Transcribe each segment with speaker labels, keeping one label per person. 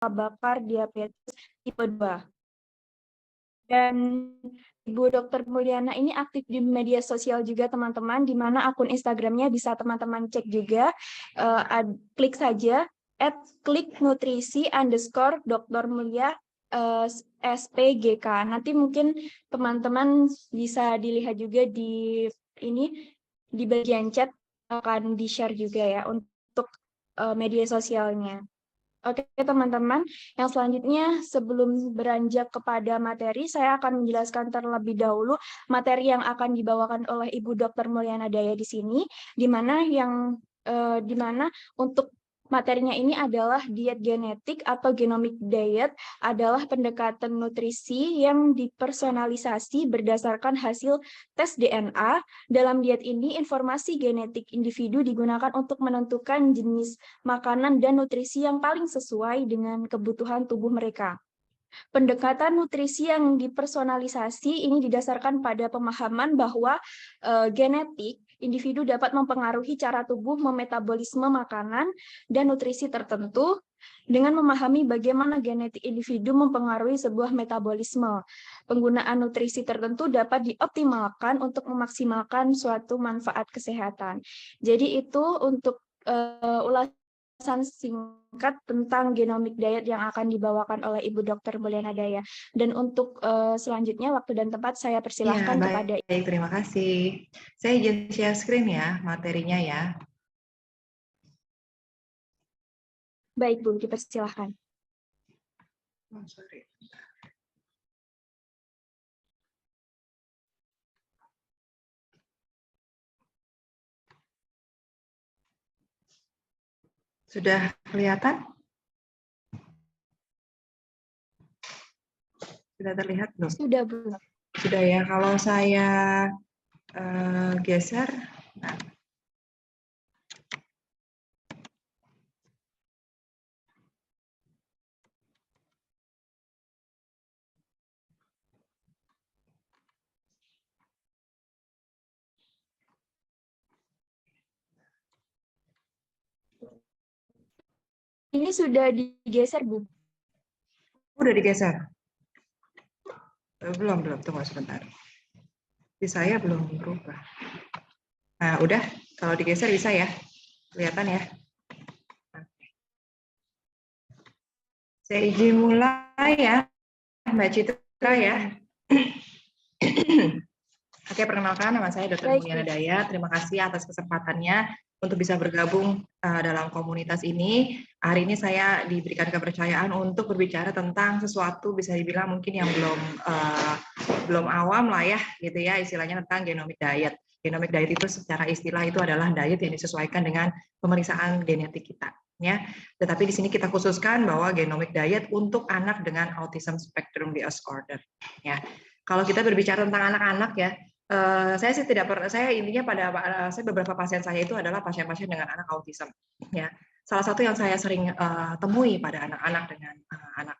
Speaker 1: bakar, diabetes tipe 2. Dan Ibu Dr. Mulyana ini aktif di media sosial juga teman-teman, di mana akun Instagramnya bisa teman-teman cek juga. Klik saja @kliknutrisi_Dr. Mulya SPGK. Nanti mungkin teman-teman bisa dilihat juga di bagian chat, akan di-share juga ya untuk media sosialnya. Oke teman-teman, yang selanjutnya sebelum beranjak kepada materi, saya akan menjelaskan terlebih dahulu materi yang akan dibawakan oleh Ibu Dr. Mulyana Daya di sini, di mana untuk materinya ini adalah diet genetik atau genomic diet, adalah pendekatan nutrisi yang dipersonalisasi berdasarkan hasil tes DNA. Dalam diet ini, informasi genetik individu digunakan untuk menentukan jenis makanan dan nutrisi yang paling sesuai dengan kebutuhan tubuh mereka. Pendekatan nutrisi yang dipersonalisasi ini didasarkan pada pemahaman bahwa genetik individu dapat mempengaruhi cara tubuh memetabolisme makanan dan nutrisi tertentu dengan memahami bagaimana genetik individu mempengaruhi sebuah metabolisme. Penggunaan nutrisi tertentu dapat dioptimalkan untuk memaksimalkan suatu manfaat kesehatan. Jadi itu untuk ulasan singkat tentang genomic diet yang akan dibawakan oleh Ibu Dr. Mulyana Daya. Dan untuk selanjutnya waktu dan tempat saya persilahkan kepada
Speaker 2: baik, terima kasih. Saya izin share screen ya materinya ya.
Speaker 1: Baik Bu, dipersilahkan.
Speaker 2: Oh, sorry. Sudah kelihatan? Sudah terlihat belum?
Speaker 1: Sudah Bu.
Speaker 2: Sudah ya, kalau saya geser, nah.
Speaker 1: Ini sudah digeser Bu.
Speaker 2: Udah digeser? Belum, tunggu sebentar. Di saya belum berubah. Nah, udah, kalau digeser bisa ya? Kelihatan ya? Saya izin mulai ya, Mbak Citra ya. Oke, perkenalkan nama saya Dr. Mulyana Daya. Terima kasih atas kesempatannya untuk bisa bergabung dalam komunitas ini. Hari ini saya diberikan kepercayaan untuk berbicara tentang sesuatu bisa dibilang mungkin yang belum awam lah ya, gitu ya, istilahnya tentang genomic diet. Genomic diet itu secara istilah itu adalah diet yang disesuaikan dengan pemeriksaan genetik kita. Ya, tetapi di sini kita khususkan bahwa genomic diet untuk anak dengan autism spectrum disorder. Ya, kalau kita berbicara tentang anak-anak ya, saya sih tidak pernah. Saya intinya saya beberapa pasien saya itu adalah pasien-pasien dengan anak autism. Ya, salah satu yang saya sering temui pada anak-anak dengan anak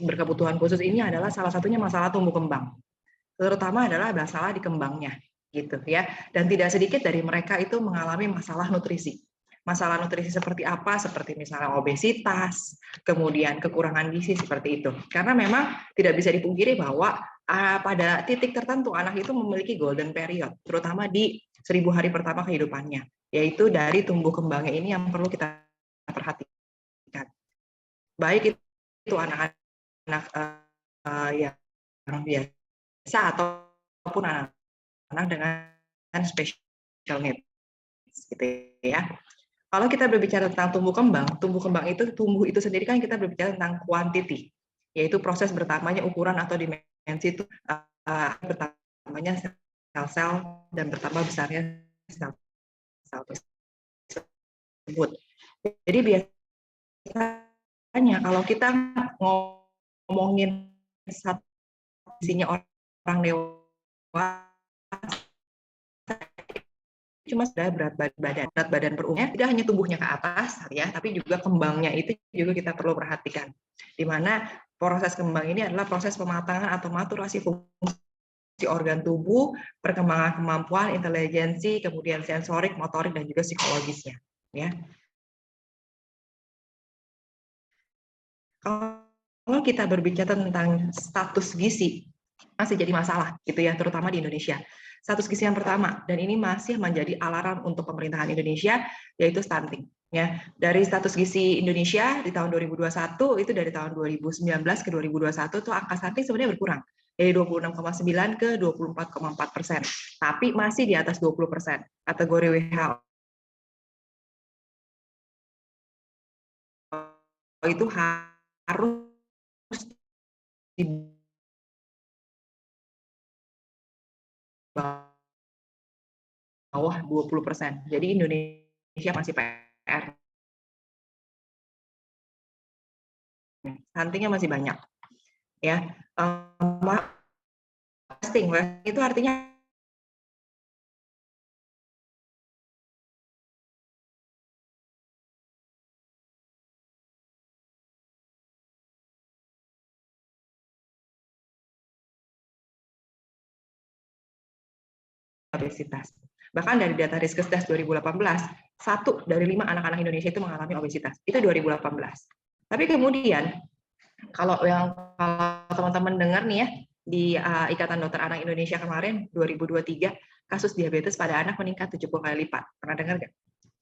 Speaker 2: berkebutuhan khusus ini adalah salah satunya masalah tumbuh kembang, terutama adalah masalah di kembangnya, gitu ya. Dan tidak sedikit dari mereka itu mengalami masalah nutrisi. Masalah nutrisi seperti apa? Seperti misalnya obesitas, kemudian kekurangan gizi seperti itu. Karena memang tidak bisa dipungkiri bahwa pada titik tertentu anak itu memiliki golden period, terutama di 1000 hari pertama kehidupannya, yaitu dari tumbuh kembangnya ini yang perlu kita perhatikan. Baik itu anak-anak yang biasa ataupun anak-anak dengan special needs, gitu ya. Kalau kita berbicara tentang tumbuh kembang itu sendiri kan kita berbicara tentang quantity, yaitu proses bertambahnya ukuran atau dimensi itu bertambahnya sel-sel dan bertambah besarnya sel-sel tersebut. Jadi biasanya kalau kita ngomongin satu isinya orang dewasa cuma sudah berat badan per umumnya tidak hanya tumbuhnya ke atas ya, tapi juga kembangnya itu juga kita perlu perhatikan, di mana proses kembang ini adalah proses pematangan atau maturasi fungsi organ tubuh, perkembangan kemampuan, intelijensi, kemudian sensorik, motorik, dan juga psikologisnya ya. Kalau kita berbicara tentang status gizi, masih jadi masalah gitu ya, terutama di Indonesia. Status gizi yang pertama, dan ini masih menjadi alarm untuk pemerintahan Indonesia, yaitu stunting. Ya, dari status gizi Indonesia di tahun 2021 itu dari tahun 2019 ke 2021 tuh angka stunting sebenarnya berkurang dari 26,9 ke 24,4%, tapi masih di atas 20%. Kategori WHO itu harus di bawah 20%. Jadi Indonesia masih PR. Stuntingnya masih banyak. Ya, wasting itu artinya obesitas. Bahkan dari data Riskesdas 2018, 1 dari 5 anak-anak Indonesia itu mengalami obesitas. Itu 2018. Tapi kemudian kalau teman-teman dengar nih ya, di Ikatan Dokter Anak Indonesia kemarin 2023, kasus diabetes pada anak meningkat 70 kali lipat. Pernah dengar nggak?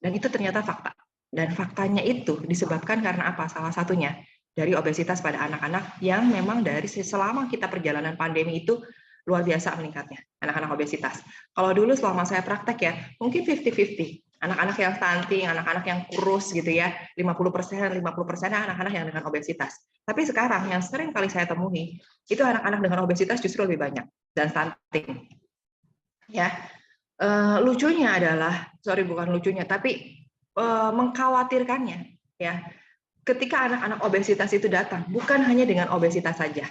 Speaker 2: Dan itu ternyata fakta. Dan faktanya itu disebabkan karena apa? Salah satunya dari obesitas pada anak-anak yang memang dari selama kita perjalanan pandemi itu luar biasa meningkatnya, anak-anak obesitas. Kalau dulu selama saya praktek ya, mungkin 50-50. Anak-anak yang stunting, anak-anak yang kurus gitu ya, 50%, 50% anak-anak yang dengan obesitas. Tapi sekarang yang sering kali saya temui, itu anak-anak dengan obesitas justru lebih banyak, dan stunting. Ya, lucunya adalah, bukan lucunya, tapi mengkhawatirkannya, ya, ketika anak-anak obesitas itu datang, bukan hanya dengan obesitas saja,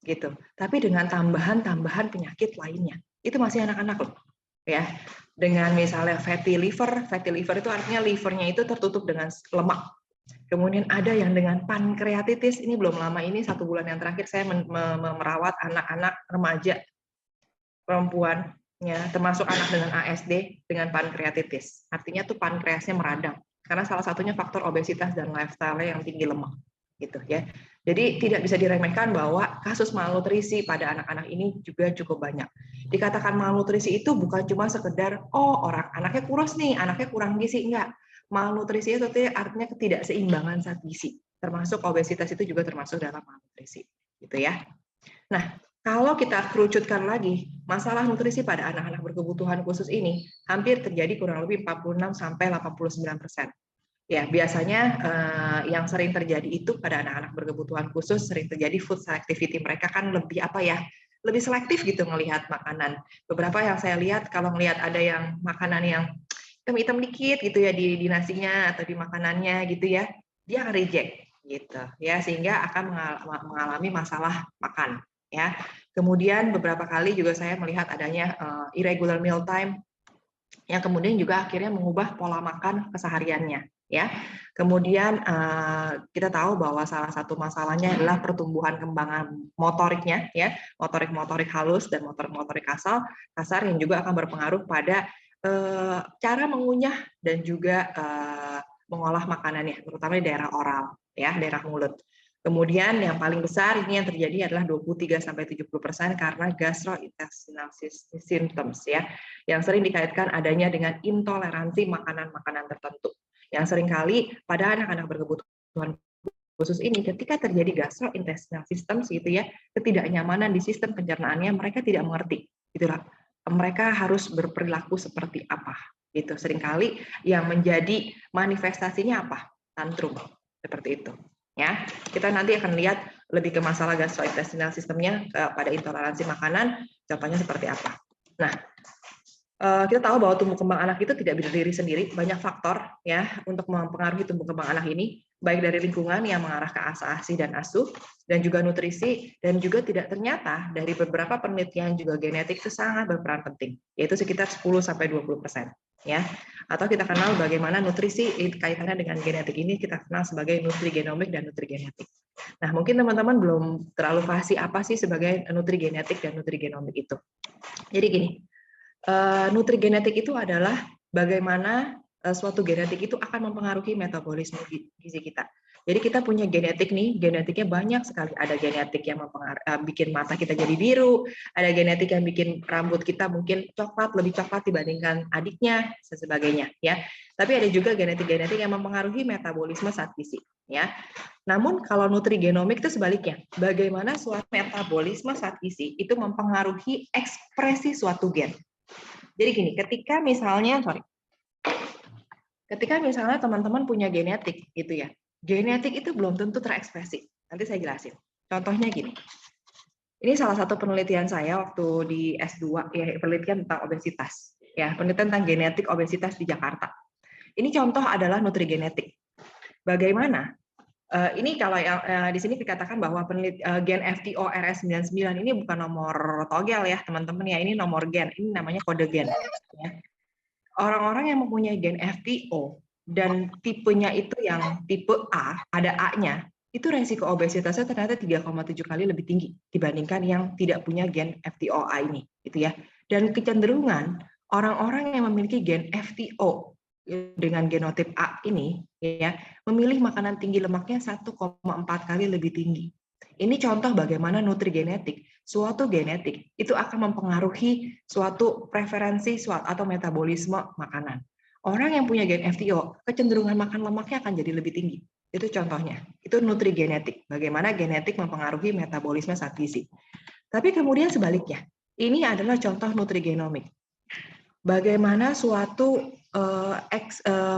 Speaker 2: gitu, tapi dengan tambahan penyakit lainnya. Itu masih anak-anak loh, ya. Dengan misalnya fatty liver itu artinya livernya itu tertutup dengan lemak. Kemudian ada yang dengan pankreatitis, ini belum lama ini 1 bulan yang terakhir saya merawat anak-anak remaja perempuan, ya, termasuk anak dengan ASD dengan pankreatitis. Artinya tuh pankreasnya meradang karena salah satunya faktor obesitas dan lifestyle yang tinggi lemak, gitu ya. Jadi tidak bisa diremehkan bahwa kasus malnutrisi pada anak-anak ini juga cukup banyak. Dikatakan malnutrisi itu bukan cuma sekedar orang anaknya kurus nih, anaknya kurang gizi, enggak. Malnutrisi itu artinya ketidakseimbangan zat gizi. Termasuk obesitas itu juga termasuk dalam malnutrisi, gitu ya. Nah, kalau kita kerucutkan lagi, masalah nutrisi pada anak-anak berkebutuhan khusus ini hampir terjadi kurang lebih 46 sampai 89%. Ya, biasanya yang sering terjadi itu pada anak-anak berkebutuhan khusus sering terjadi food selectivity. Mereka kan lebih lebih selektif gitu ngelihat makanan. Beberapa yang saya lihat kalau ngelihat ada yang makanan yang hitam-hitam dikit gitu ya di nasinya atau di makanannya gitu ya, dia akan reject gitu ya, sehingga akan mengalami masalah makan ya. Kemudian beberapa kali juga saya melihat adanya irregular meal time yang kemudian juga akhirnya mengubah pola makan kesehariannya ya. Kemudian kita tahu bahwa salah satu masalahnya adalah pertumbuhan kembangan motoriknya ya, motorik halus dan motorik kasar yang juga akan berpengaruh pada cara mengunyah dan juga mengolah makanannya, terutama di daerah oral ya, daerah mulut. Kemudian yang paling besar ini yang terjadi adalah 23-70% karena gastrointestinal symptoms ya, yang sering dikaitkan adanya dengan intoleransi makanan-makanan tertentu. Yang seringkali pada anak-anak berkebutuhan khusus ini ketika terjadi gastrointestinal symptoms gitu ya, ketidaknyamanan di sistem pencernaannya, mereka tidak mengerti gitulah. Mereka harus berperilaku seperti apa gitu. Seringkali yang menjadi manifestasinya apa? Tantrum seperti itu. Ya, kita nanti akan lihat lebih ke masalah gastrointestinal sistemnya pada intoleransi makanan, contohnya seperti apa. Nah, kita tahu bahwa tumbuh kembang anak itu tidak berdiri sendiri, banyak faktor ya untuk mempengaruhi tumbuh kembang anak ini, baik dari lingkungan yang mengarah ke ASI dan asuh, dan juga nutrisi, dan juga tidak ternyata dari beberapa penelitian juga genetik itu sangat berperan penting, yaitu sekitar 10-20% ya. Atau kita kenal bagaimana nutrisi kaitannya dengan genetik ini kita kenal sebagai nutrigenomik dan nutrigenetik. Nah, mungkin teman-teman belum terlalu fasih apa sih sebagai nutrigenetik dan nutrigenomik itu. Jadi gini, nutrigenetik itu adalah bagaimana suatu genetik itu akan mempengaruhi metabolisme gizi kita. Jadi kita punya genetik nih, genetiknya banyak sekali. Ada genetik yang bikin mata kita jadi biru, ada genetik yang bikin rambut kita mungkin coklat, lebih coklat dibandingkan adiknya, dan sebagainya ya. Tapi ada juga genetik-genetik yang mempengaruhi metabolisme zat gizi ya. Namun kalau nutrigenomik itu sebaliknya, bagaimana suatu metabolisme zat gizi itu mempengaruhi ekspresi suatu gen. Jadi gini, ketika misalnya teman-teman punya genetik gitu ya, genetik itu belum tentu terekspresi. Nanti saya jelasin. Contohnya gini. Ini salah satu penelitian saya waktu di S2 ya, penelitian tentang obesitas. Ya, penelitian tentang genetik obesitas di Jakarta. Ini contoh adalah nutrigenetik. Bagaimana? Ini kalau yang di sini dikatakan bahwa gen FTO RS99 ini bukan nomor togel ya, teman-teman ya, ini nomor gen. Ini namanya kode gen. Ya. Orang-orang yang mempunyai gen FTO dan tipenya itu yang tipe A, ada A-nya, itu resiko obesitasnya ternyata 3,7 kali lebih tinggi dibandingkan yang tidak punya gen FTO-A ini, gitu ya. Dan kecenderungan orang-orang yang memiliki gen FTO dengan genotip A ini, ya, memilih makanan tinggi lemaknya 1,4 kali lebih tinggi. Ini contoh bagaimana nutrigenetik, suatu genetik itu akan mempengaruhi suatu preferensi atau metabolisme makanan. Orang yang punya gen FTO, kecenderungan makan lemaknya akan jadi lebih tinggi. Itu contohnya. Itu nutrigenetik. Bagaimana genetik mempengaruhi metabolisme zat gizi. Tapi kemudian sebaliknya, ini adalah contoh nutrigenomik. Bagaimana suatu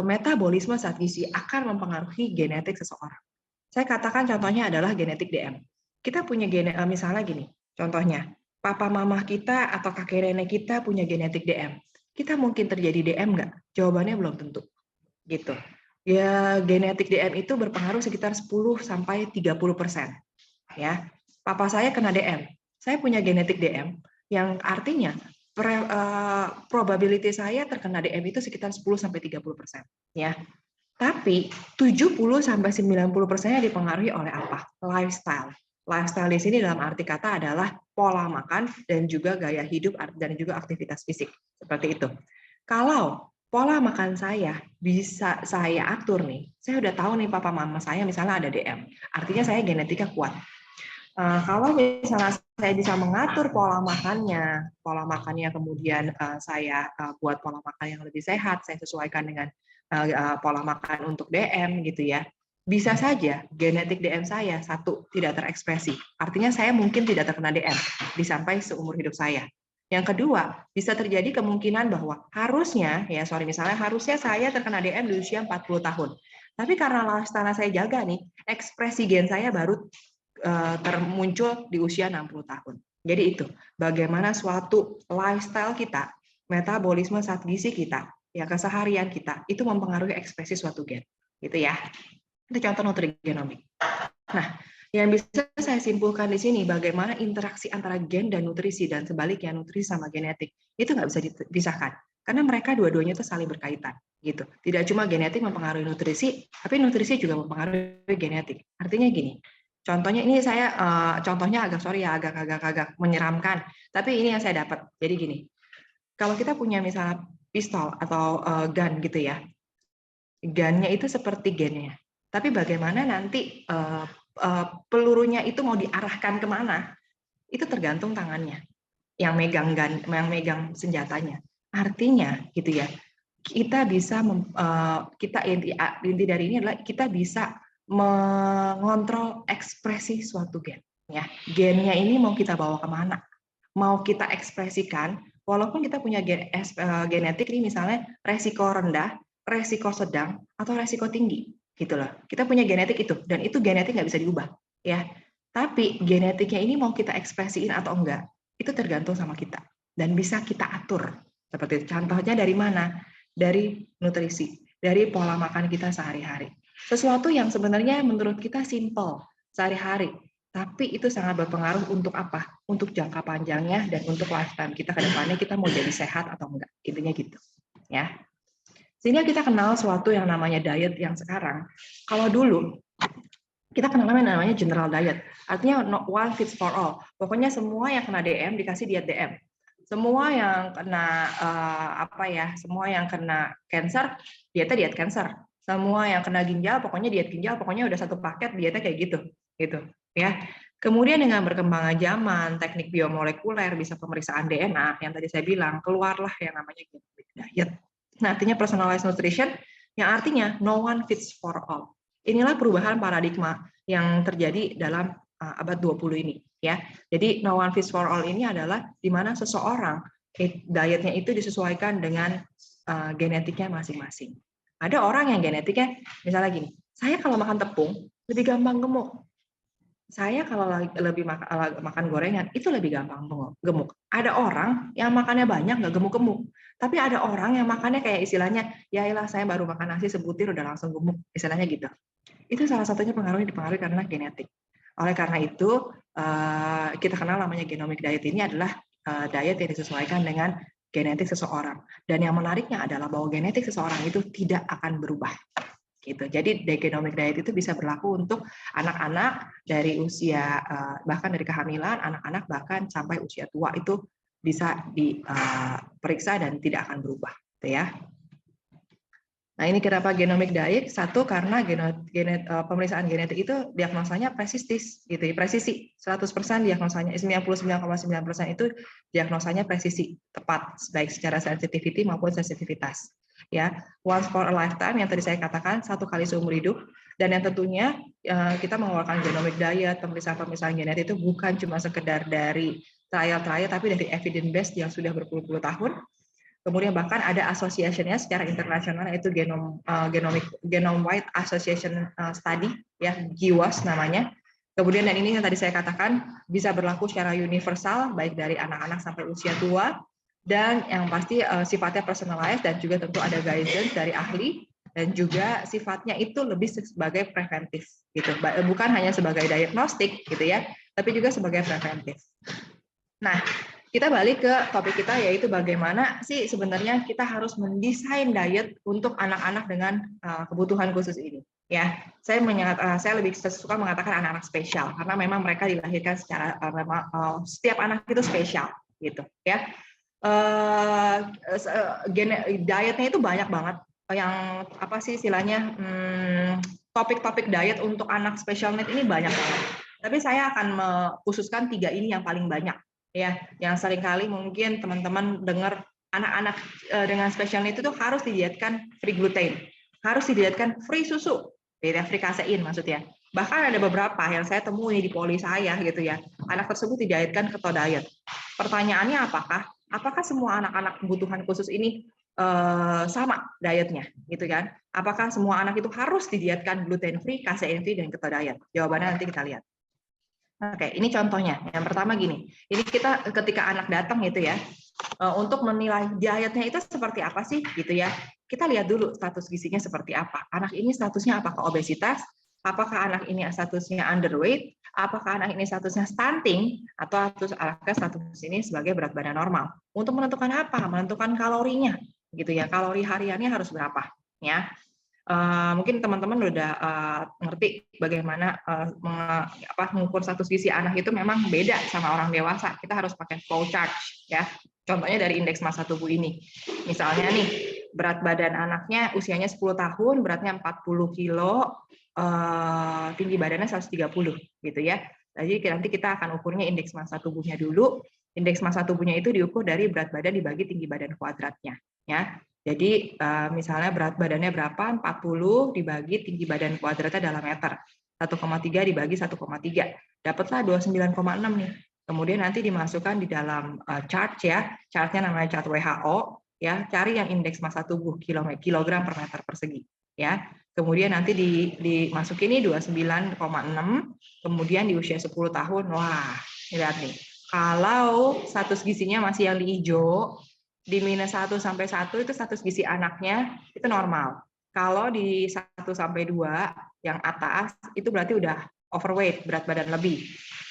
Speaker 2: metabolisme zat gizi akan mempengaruhi genetik seseorang. Saya katakan contohnya adalah genetik DM. Kita punya misalnya gini, contohnya, papa mama kita atau kakek nenek kita punya genetik DM. Kita mungkin terjadi DM nggak? Jawabannya belum tentu. Gitu. Ya, genetik DM itu berpengaruh sekitar 10-30%. Ya. Papa saya kena DM. Saya punya genetik DM yang artinya probability saya terkena DM itu sekitar 10-30%. Ya. Tapi 70-90%-nya dipengaruhi oleh apa? Lifestyle. Lifestyle di sini dalam arti kata adalah pola makan dan juga gaya hidup dan juga aktivitas fisik. Seperti itu. Kalau pola makan saya bisa saya atur nih, saya udah tahu nih papa mama saya misalnya ada DM. Artinya saya genetika kuat. Kalau misalnya saya bisa mengatur pola makannya kemudian saya buat pola makan yang lebih sehat, saya sesuaikan dengan pola makan untuk DM gitu ya. Bisa saja genetik DM saya satu tidak terekspresi. Artinya saya mungkin tidak terkena DM sampai seumur hidup saya. Yang kedua, bisa terjadi kemungkinan bahwa harusnya saya terkena DM di usia 40 tahun. Tapi karena lifestyle saya jaga nih, ekspresi gen saya baru termuncul di usia 60 tahun. Jadi itu, bagaimana suatu lifestyle kita, metabolisme zat gizi kita, ya keseharian kita, itu mempengaruhi ekspresi suatu gen. Gitu ya. Itu contoh nutrigenomik. Nah, yang bisa saya simpulkan di sini, bagaimana interaksi antara gen dan nutrisi, dan sebaliknya nutrisi sama genetik, itu nggak bisa dipisahkan. Karena mereka dua-duanya itu saling berkaitan. Gitu. Tidak cuma genetik mempengaruhi nutrisi, tapi nutrisi juga mempengaruhi genetik. Artinya gini, contohnya ini saya contohnya agak menyeramkan, tapi ini yang saya dapat. Jadi gini, kalau kita punya misalnya pistol atau gun gitu ya, gunnya itu seperti gennya. Tapi bagaimana nanti pelurunya itu mau diarahkan kemana? Itu tergantung tangannya, yang megang gun, yang megang senjatanya. Artinya gitu ya, kita bisa inti dari ini adalah kita bisa mengontrol ekspresi suatu gen. Ya, gennya ini mau kita bawa kemana? Mau kita ekspresikan, walaupun kita punya genetik ini misalnya resiko rendah, resiko sedang, atau resiko tinggi, gitu loh. Kita punya genetik itu, dan itu genetik nggak bisa diubah, ya. Tapi genetiknya ini mau kita ekspresiin atau enggak, itu tergantung sama kita dan bisa kita atur. Seperti itu. Contohnya dari mana? Dari nutrisi, dari pola makan kita sehari-hari. Sesuatu yang sebenarnya menurut kita simple sehari-hari, tapi itu sangat berpengaruh untuk apa? Untuk jangka panjangnya dan untuk lifetime kita ke depannya, kita mau jadi sehat atau enggak. Intinya gitu. Ya. Sehingga kita kenal suatu yang namanya diet yang sekarang. Kalau dulu kita kenal namanya general diet. Artinya one fits for all. Pokoknya semua yang kena DM dikasih diet DM. Semua yang kena semua yang kena cancer, diet cancer. Semua yang kena ginjal, pokoknya diet ginjal, pokoknya udah satu paket dietnya kayak gitu ya. Kemudian dengan berkembangnya zaman, teknik biomolekuler, bisa pemeriksaan DNA, yang tadi saya bilang, keluarlah yang namanya genomic diet. Nah, artinya personalized nutrition, yang artinya no one fits for all. Inilah perubahan paradigma yang terjadi dalam abad 20 ini ya. Jadi no one fits for all ini adalah di mana seseorang dietnya itu disesuaikan dengan genetiknya masing-masing. Ada orang yang genetiknya misalnya gini, saya kalau makan tepung lebih gampang gemuk. Saya kalau lebih makan gorengan itu lebih gampang gemuk. Ada orang yang makannya banyak nggak gemuk-gemuk. Tapi ada orang yang makannya kayak istilahnya, ya ilah saya baru makan nasi sebutir udah langsung gemuk, istilahnya gitu. Itu salah satunya dipengaruhi karena genetik. Oleh karena itu, kita kenal namanya genomic diet ini adalah diet yang disesuaikan dengan genetik seseorang. Dan yang menariknya adalah bahwa genetik seseorang itu tidak akan berubah. Gitu. Jadi genomic diet itu bisa berlaku untuk anak-anak dari usia bahkan dari kehamilan, anak-anak bahkan sampai usia tua itu bisa diperiksa dan tidak akan berubah, gitu ya. Nah, ini kenapa genomic diet? Satu, karena pemeriksaan genetik itu diagnosanya presisi, gitu ya, presisi. 100% diagnosanya, 99,9% itu diagnosanya presisi, tepat, baik secara sensitivity maupun sensitivitas. Ya, once for a lifetime yang tadi saya katakan, satu kali seumur hidup, dan yang tentunya kita mengeluarkan genomic diet, pemeriksaan genetik itu bukan cuma sekedar dari trial-trial, tapi dari evidence based yang sudah berpuluh-puluh tahun. Kemudian bahkan ada asosiasinya secara internasional, yaitu Genome Wide Association Study, ya GWAS namanya. Kemudian dan ini yang tadi saya katakan bisa berlaku secara universal, baik dari anak-anak sampai usia tua, dan yang pasti sifatnya personalized dan juga tentu ada guidance dari ahli, dan juga sifatnya itu lebih sebagai preventif, gitu. Bukan hanya sebagai diagnostik, gitu ya, tapi juga sebagai preventif. Nah, kita balik ke topik kita, yaitu bagaimana sih sebenarnya kita harus mendesain diet untuk anak-anak dengan kebutuhan khusus ini. Ya, saya lebih suka mengatakan anak-anak spesial karena memang mereka dilahirkan secara setiap anak itu spesial, gitu ya. Dietnya itu banyak banget. Yang apa sih istilahnya topik-topik diet untuk anak special need ini banyak banget. Tapi saya akan mengkhususkan 3 ini yang paling banyak. Ya, yang seringkali mungkin teman-teman dengar anak-anak dengan special need itu harus didietkan free gluten, harus didietkan free susu, free kasein maksudnya. Bahkan ada beberapa yang saya temui di poli saya gitu ya, anak tersebut didietkan keto diet. Pertanyaannya apakah semua anak-anak kebutuhan khusus ini sama dietnya gitu kan? Apakah semua anak itu harus didietkan gluten free, kasein free, dan keto diet? Jawabannya nanti kita lihat. Oke, ini contohnya. Yang pertama gini, ini kita ketika anak datang gitu ya, untuk menilai dietnya itu seperti apa sih gitu ya. Kita lihat dulu status gizinya seperti apa. Anak ini statusnya apakah obesitas, apakah anak ini statusnya underweight, apakah anak ini statusnya stunting, atau anaknya status ini sebagai berat badan normal. Untuk menentukan apa? Menentukan kalorinya gitu ya. Kalori hariannya harus berapa ya. Mungkin teman-teman udah ngerti bagaimana mengukur status gizi anak itu memang beda sama orang dewasa. Kita harus pakai flow chart ya. Contohnya dari indeks massa tubuh ini. Misalnya nih, berat badan anaknya usianya 10 tahun, beratnya 40 kilo, tinggi badannya 130 gitu ya. Jadi nanti kita akan ukurnya indeks massa tubuhnya dulu. Indeks massa tubuhnya itu diukur dari berat badan dibagi tinggi badan kuadratnya ya. Jadi misalnya berat badannya berapa? 40 dibagi tinggi badan kuadratnya dalam meter. 1,3 dibagi 1,3. Dapatlah 29,6 nih. Kemudian nanti dimasukkan di dalam chart ya. Chartnya namanya chart WHO ya. Cari yang indeks massa tubuh kilogram per meter persegi ya. Kemudian nanti dimasukin nih 29,6. Kemudian di usia 10 tahun, wah, lihat nih. Kalau status gizinya masih yang di hijau, di minus 1 sampai 1 itu status gizi anaknya itu normal. Kalau di 1 sampai 2 yang atas itu berarti udah overweight, berat badan lebih.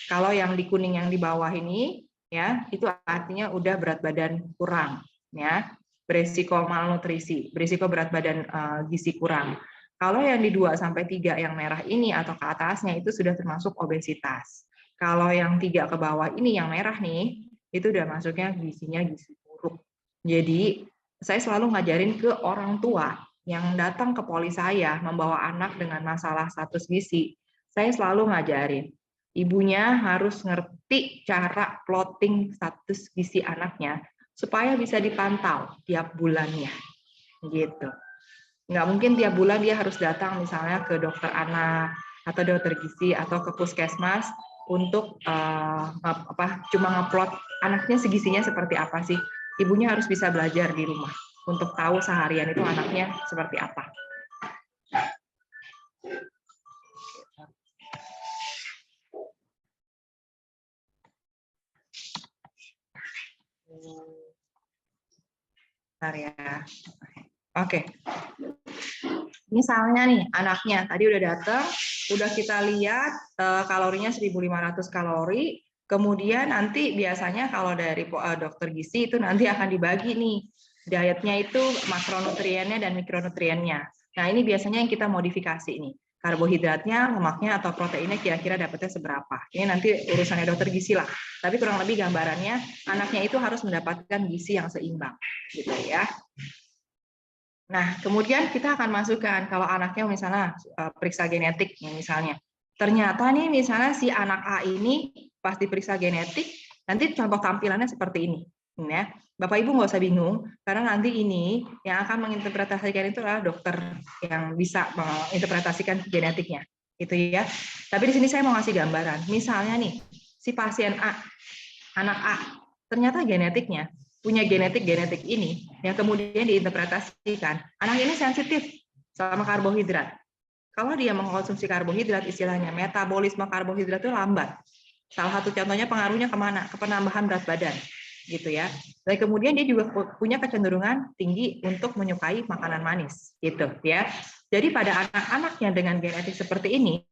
Speaker 2: Kalau yang di kuning yang di bawah ini ya, itu artinya udah berat badan kurang ya. Beresiko malnutrisi, beresiko berat badan gizi kurang. Kalau yang di 2 sampai 3 yang merah ini atau ke atasnya itu sudah termasuk obesitas. Kalau yang 3 ke bawah ini yang merah nih, itu udah masuknya gizinya gizi buruk. Jadi, saya selalu ngajarin ke orang tua yang datang ke poli saya membawa anak dengan masalah status gizi, saya selalu ngajarin, ibunya harus ngerti cara plotting status gizi anaknya supaya bisa dipantau tiap bulannya, gitu. Nggak mungkin tiap bulan dia harus datang misalnya ke dokter anak atau dokter gizi atau ke puskesmas untuk cuma ngeplot anaknya segisinya seperti apa sih. Ibunya harus bisa belajar di rumah untuk tahu seharian itu anaknya seperti apa. Bentar ya. Oke. Misalnya nih anaknya tadi udah datang, udah kita lihat kalorinya 1.500 kalori, kemudian nanti biasanya kalau dari dokter gizi itu nanti akan dibagi nih dietnya itu makronutriennya dan mikronutriennya. Nah ini biasanya yang kita modifikasi nih, karbohidratnya, lemaknya atau proteinnya kira-kira dapatnya seberapa. Ini nanti urusannya dokter gizi lah. Tapi kurang lebih gambarannya anaknya itu harus mendapatkan gizi yang seimbang, gitu ya. Nah, kemudian kita akan masukkan kalau anaknya misalnya periksa genetik misalnya. Ternyata nih misalnya si anak A ini pas diperiksa genetik, nanti contoh tampilannya seperti ini. Ya. Bapak Ibu nggak usah bingung, karena nanti ini yang akan menginterpretasikan itu adalah dokter yang bisa menginterpretasikan genetiknya. Gitu ya. Tapi di sini saya mau ngasih gambaran. Misalnya nih, si pasien A, anak A, ternyata genetiknya punya genetik ini yang kemudian diinterpretasikan anak ini sensitif sama karbohidrat. Kalau dia mengkonsumsi karbohidrat, istilahnya metabolisme karbohidrat itu lambat. Salah satu contohnya pengaruhnya kemana? Ke penambahan berat badan, gitu ya. Dan kemudian dia juga punya kecenderungan tinggi untuk menyukai makanan manis, gitu ya. Jadi pada anak-anak yang dengan genetik seperti ini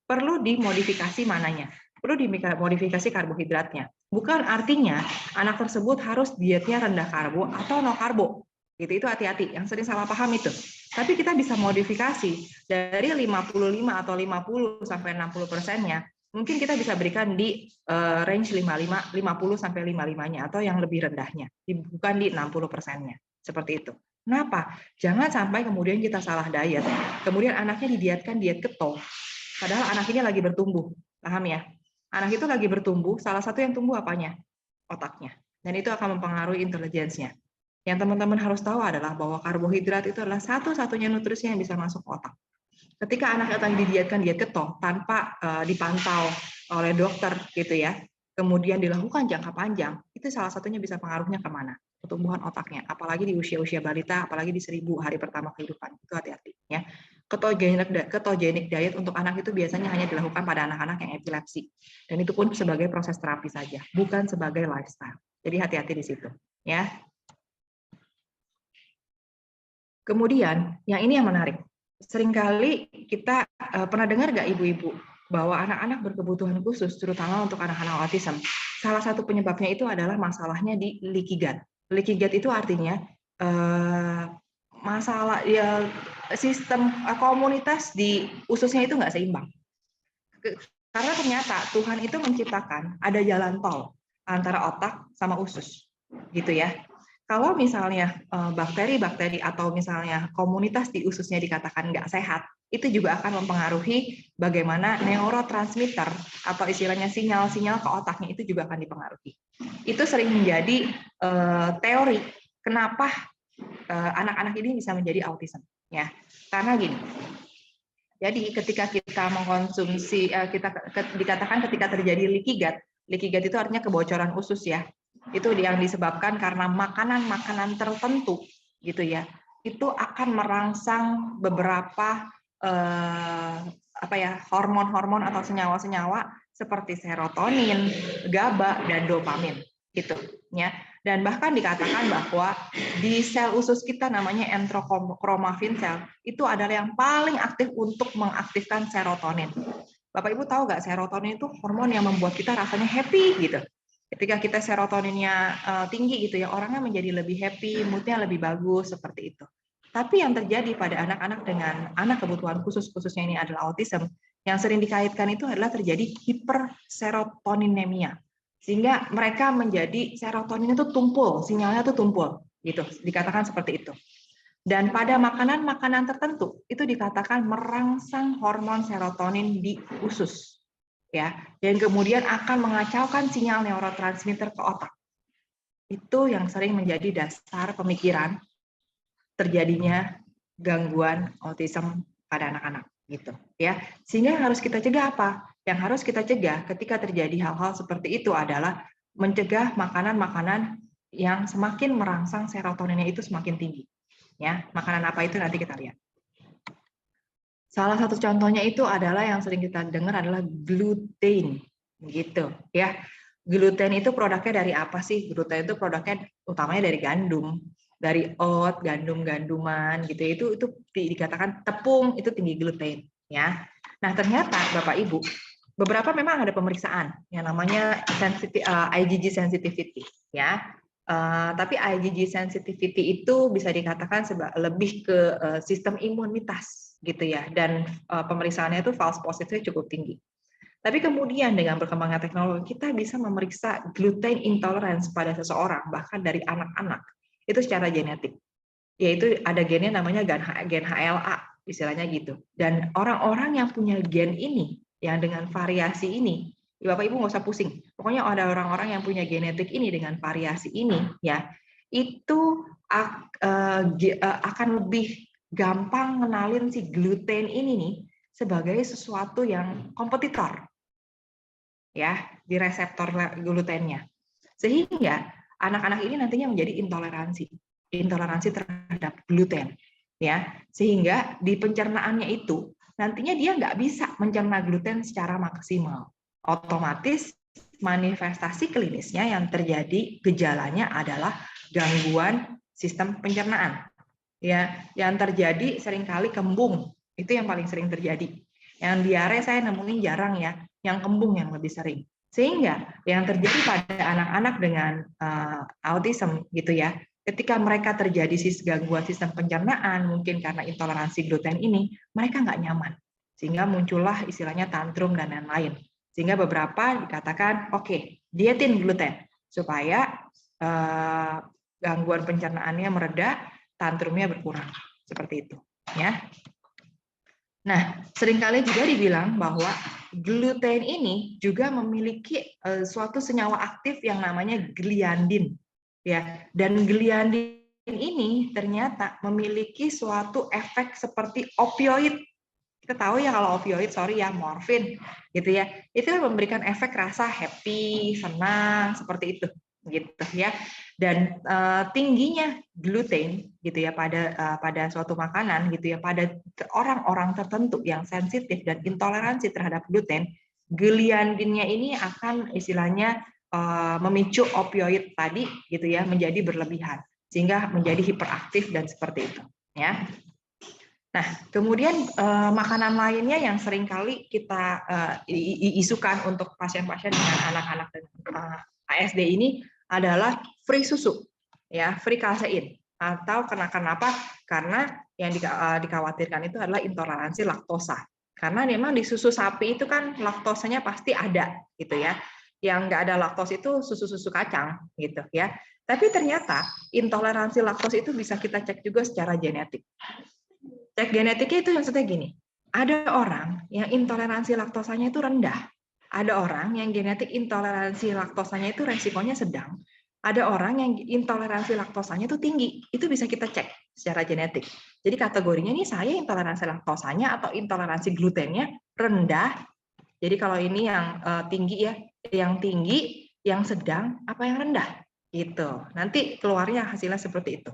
Speaker 2: perlu dimodifikasi mananya. Perlu dimodifikasi karbohidratnya. Bukan artinya anak tersebut harus dietnya rendah karbo atau no karbo. Gitu, itu hati-hati. Yang sering salah paham itu. Tapi kita bisa modifikasi dari 55 atau 50 sampai 60%-nya. Mungkin kita bisa berikan di range 50 sampai 55-nya atau yang lebih rendahnya. Bukan di 60%-nya. Seperti itu. Kenapa? Jangan sampai kemudian kita salah diet. Kemudian anaknya didietkan diet keto. Padahal anak ini lagi bertumbuh. Paham ya? Anak itu lagi bertumbuh, salah satu yang tumbuh apanya? Otaknya. Dan itu akan mempengaruhi intelijensinya. Yang teman-teman harus tahu adalah bahwa karbohidrat itu adalah satu-satunya nutrisi yang bisa masuk ke otak. Ketika anak akan didietkan diet keto tanpa dipantau oleh dokter gitu ya, kemudian dilakukan jangka panjang, itu salah satunya bisa pengaruhnya kemana? Pertumbuhan otaknya, apalagi di usia-usia balita, apalagi di 1000 hari pertama kehidupan. Itu hati-hati ya. Ketogenic diet untuk anak itu biasanya hanya dilakukan pada anak-anak yang epilepsi. Dan itu pun sebagai proses terapi saja, bukan sebagai lifestyle. Jadi hati-hati di situ ya. Kemudian, yang ini yang menarik. Seringkali kita pernah dengar nggak ibu-ibu bahwa anak-anak berkebutuhan khusus, terutama untuk anak-anak autism, salah satu penyebabnya itu adalah masalahnya di leaky gut. Leaky gut itu artinya masalah ya sistem komunitas di ususnya itu nggak seimbang. Karena ternyata Tuhan itu menciptakan ada jalan tol antara otak sama usus, gitu ya. Kalau misalnya bakteri-bakteri atau misalnya komunitas di ususnya dikatakan nggak sehat, itu juga akan mempengaruhi bagaimana neurotransmitter atau istilahnya sinyal-sinyal ke otaknya itu juga akan dipengaruhi. Itu sering menjadi teori kenapa anak-anak ini bisa menjadi autism, ya. Karena gini. Jadi ketika kita mengkonsumsi, dikatakan ketika terjadi leaky gut itu artinya kebocoran usus ya. Itu yang disebabkan karena makanan-makanan tertentu gitu ya. Itu akan merangsang beberapa hormon-hormon atau senyawa-senyawa seperti serotonin, GABA dan dopamin gitu ya. Dan bahkan dikatakan bahwa di sel usus kita namanya enterochromaffin cell itu adalah yang paling aktif untuk mengaktifkan serotonin. Bapak Ibu tahu nggak serotonin itu hormon yang membuat kita rasanya happy gitu. Ketika kita serotoninnya tinggi gitu ya, orangnya menjadi lebih happy, moodnya lebih bagus seperti itu. Tapi yang terjadi pada anak-anak dengan anak kebutuhan khususnya ini adalah autism, yang sering dikaitkan itu adalah terjadi hiperserotoninemia. Sehingga mereka menjadi serotonin itu tumpul, sinyalnya itu tumpul, gitu. Dikatakan seperti itu. Dan pada makanan-makanan tertentu itu dikatakan merangsang hormon serotonin di usus, ya, dan kemudian akan mengacaukan sinyal neurotransmitter ke otak. Itu yang sering menjadi dasar pemikiran terjadinya gangguan autism pada anak-anak, gitu, ya. Sehingga yang harus kita cegah apa? Yang harus kita cegah ketika terjadi hal-hal seperti itu adalah mencegah makanan-makanan yang semakin merangsang serotoninnya itu semakin tinggi. Ya, makanan apa itu nanti kita lihat. Salah satu contohnya itu adalah yang sering kita dengar adalah gluten, gitu ya. Gluten itu produknya dari apa sih? Gluten itu produknya utamanya dari gandum, dari oat, gandum-ganduman, gitu. Itu dikatakan tepung itu tinggi gluten, ya. Nah ternyata Bapak Ibu, beberapa memang ada pemeriksaan yang namanya IgG sensitivity, ya. Tapi IgG sensitivity itu bisa dikatakan lebih ke sistem imunitas, gitu ya, dan pemeriksaannya itu false positive cukup tinggi. Tapi kemudian dengan berkembangnya teknologi kita bisa memeriksa gluten intolerance pada seseorang, bahkan dari anak-anak itu secara genetik, yaitu ada gennya namanya gen HLA, istilahnya gitu. Dan orang-orang yang punya gen ini, yang dengan variasi ini, Bapak Ibu nggak usah pusing. Pokoknya ada orang-orang yang punya genetik ini dengan variasi ini, ya, itu akan lebih gampang ngenalin si gluten ini nih sebagai sesuatu yang kompetitor, ya, di reseptor glutennya. Sehingga anak-anak ini nantinya menjadi intoleransi terhadap gluten, ya. Sehingga di pencernaannya itu nantinya dia nggak bisa mencerna gluten secara maksimal. Otomatis manifestasi klinisnya yang terjadi gejalanya adalah gangguan sistem pencernaan. Ya, yang terjadi seringkali kembung, itu yang paling sering terjadi. Yang diare saya nemuin jarang ya, yang kembung yang lebih sering. Sehingga yang terjadi pada anak-anak dengan autism gitu ya, ketika mereka terjadi gangguan sistem pencernaan, mungkin karena intoleransi gluten ini, mereka nggak nyaman. Sehingga muncullah istilahnya tantrum dan lain-lain. Sehingga beberapa dikatakan, oke, dietin gluten, supaya gangguan pencernaannya mereda, tantrumnya berkurang, seperti itu, ya. Nah, seringkali juga dibilang bahwa gluten ini juga memiliki suatu senyawa aktif yang namanya gliadin, ya. Dan gliadin ini ternyata memiliki suatu efek seperti opioid. Kita tahu ya kalau opioid, sorry ya, morfin, gitu ya. Itu memberikan efek rasa happy, senang, seperti itu, gitu ya. Dan tingginya gluten gitu ya pada suatu makanan gitu ya, pada orang-orang tertentu yang sensitif dan intoleransi terhadap gluten, gliadinnya ini akan istilahnya memicu opioid tadi gitu ya menjadi berlebihan sehingga menjadi hiperaktif dan seperti itu, ya. Nah, kemudian makanan lainnya yang seringkali kita isukan untuk pasien-pasien dengan anak-anak ASD ini adalah free susu, ya, free kasein. Atau kenapa? Karena yang dikhawatirkan itu adalah intoleransi laktosa. Karena memang di susu sapi itu kan laktosanya pasti ada, gitu ya. Yang nggak ada laktos itu susu-susu kacang, gitu ya. Tapi ternyata intoleransi laktos itu bisa kita cek juga secara genetik. Cek genetiknya itu maksudnya gini, ada orang yang intoleransi laktosanya itu rendah, ada orang yang genetik intoleransi laktosanya itu resikonya sedang, ada orang yang intoleransi laktosanya itu tinggi, itu bisa kita cek secara genetik. Jadi kategorinya ini saya intoleransi laktosanya atau intoleransi glutennya rendah, jadi kalau ini yang tinggi ya, yang tinggi, yang sedang, apa yang rendah, gitu. Nanti keluarnya hasilnya seperti itu,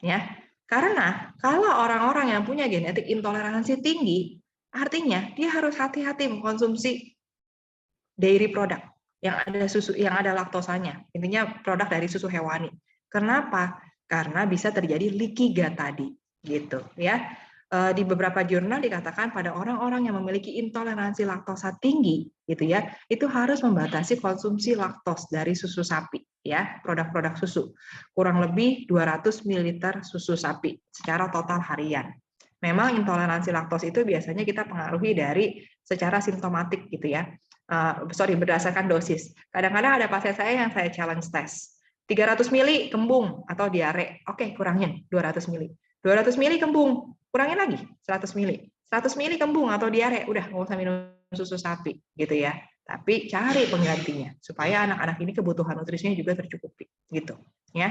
Speaker 2: ya. Karena kalau orang-orang yang punya genetik intoleransi tinggi, artinya dia harus hati-hati mengkonsumsi dairy product yang ada susu, yang ada laktosanya. Intinya produk dari susu hewani. Kenapa? Karena bisa terjadi leaky gut tadi, gitu ya. Di beberapa jurnal dikatakan pada orang-orang yang memiliki intoleransi laktosa tinggi, gitu ya, itu harus membatasi konsumsi laktos dari susu sapi, ya, produk-produk susu, kurang lebih 200 ml susu sapi secara total harian. Memang intoleransi laktos itu biasanya kita pengaruhi dari secara simptomatik, gitu ya. Berdasarkan dosis. Kadang-kadang ada pasien saya yang saya challenge test. 300 mili kembung atau diare, oke, kurangin 200 mili. 200 mili kembung, kurangin lagi 100 mili. 100 mili kembung atau diare, udah nggak usah minum susu sapi gitu ya. Tapi cari penggantinya supaya anak-anak ini kebutuhan nutrisinya juga tercukupi gitu ya.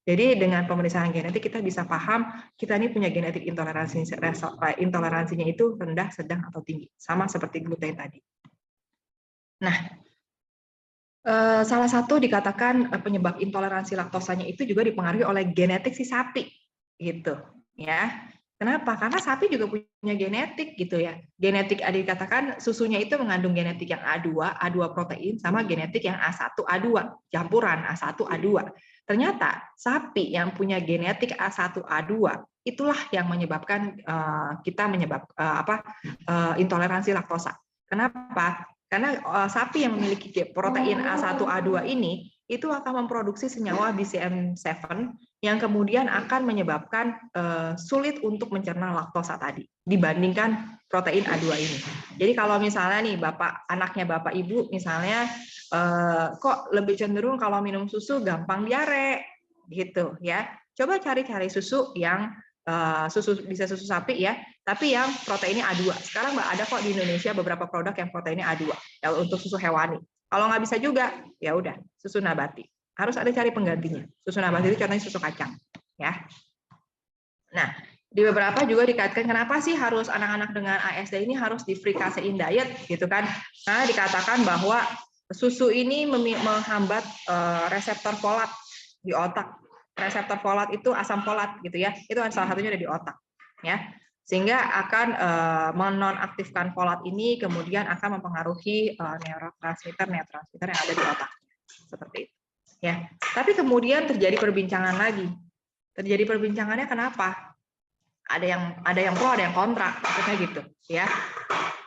Speaker 2: Jadi dengan pemeriksaan genetik kita bisa paham kita ini punya genetik intoleransinya itu rendah, sedang atau tinggi, sama seperti gluten tadi. Nah, salah satu dikatakan penyebab intoleransi laktosanya itu juga dipengaruhi oleh genetik si sapi gitu ya. Kenapa? Karena sapi juga punya genetik gitu ya. Genetik dikatakan susunya itu mengandung genetik yang A2 protein sama genetik yang A1 A2, campuran A1 A2. Ternyata sapi yang punya genetik A1 A2 itulah yang menyebabkan kita intoleransi laktosa. Kenapa? Karena sapi yang memiliki protein A1 A2 ini itu akan memproduksi senyawa BCM7 yang kemudian akan menyebabkan sulit untuk mencerna laktosa tadi dibandingkan protein A2 ini. Jadi kalau misalnya nih anaknya bapak ibu misalnya kok lebih cenderung kalau minum susu gampang diare gitu ya. Coba cari-cari susu yang bisa susu sapi ya, tapi yang proteinnya A2. Sekarang ada kok di Indonesia beberapa produk yang proteinnya A2 ya, untuk susu hewani. Kalau nggak bisa juga, ya udah susu nabati. Harus ada cari penggantinya. Susu nabati itu contohnya susu kacang, ya. Nah, di beberapa juga dikaitkan kenapa sih harus anak-anak dengan ASD ini harus di free casein diet, gitu kan? Karena dikatakan bahwa susu ini menghambat reseptor folat di otak. Reseptor folat itu asam folat, gitu ya. Itu salah satunya ada di otak, ya. Sehingga akan menonaktifkan folat ini, kemudian akan mempengaruhi neurotransmitter yang ada di otak, seperti itu. Ya, tapi kemudian terjadi perbincangan lagi. Terjadi perbincangannya kenapa? Ada yang pro, ada yang kontra, maksudnya gitu, ya.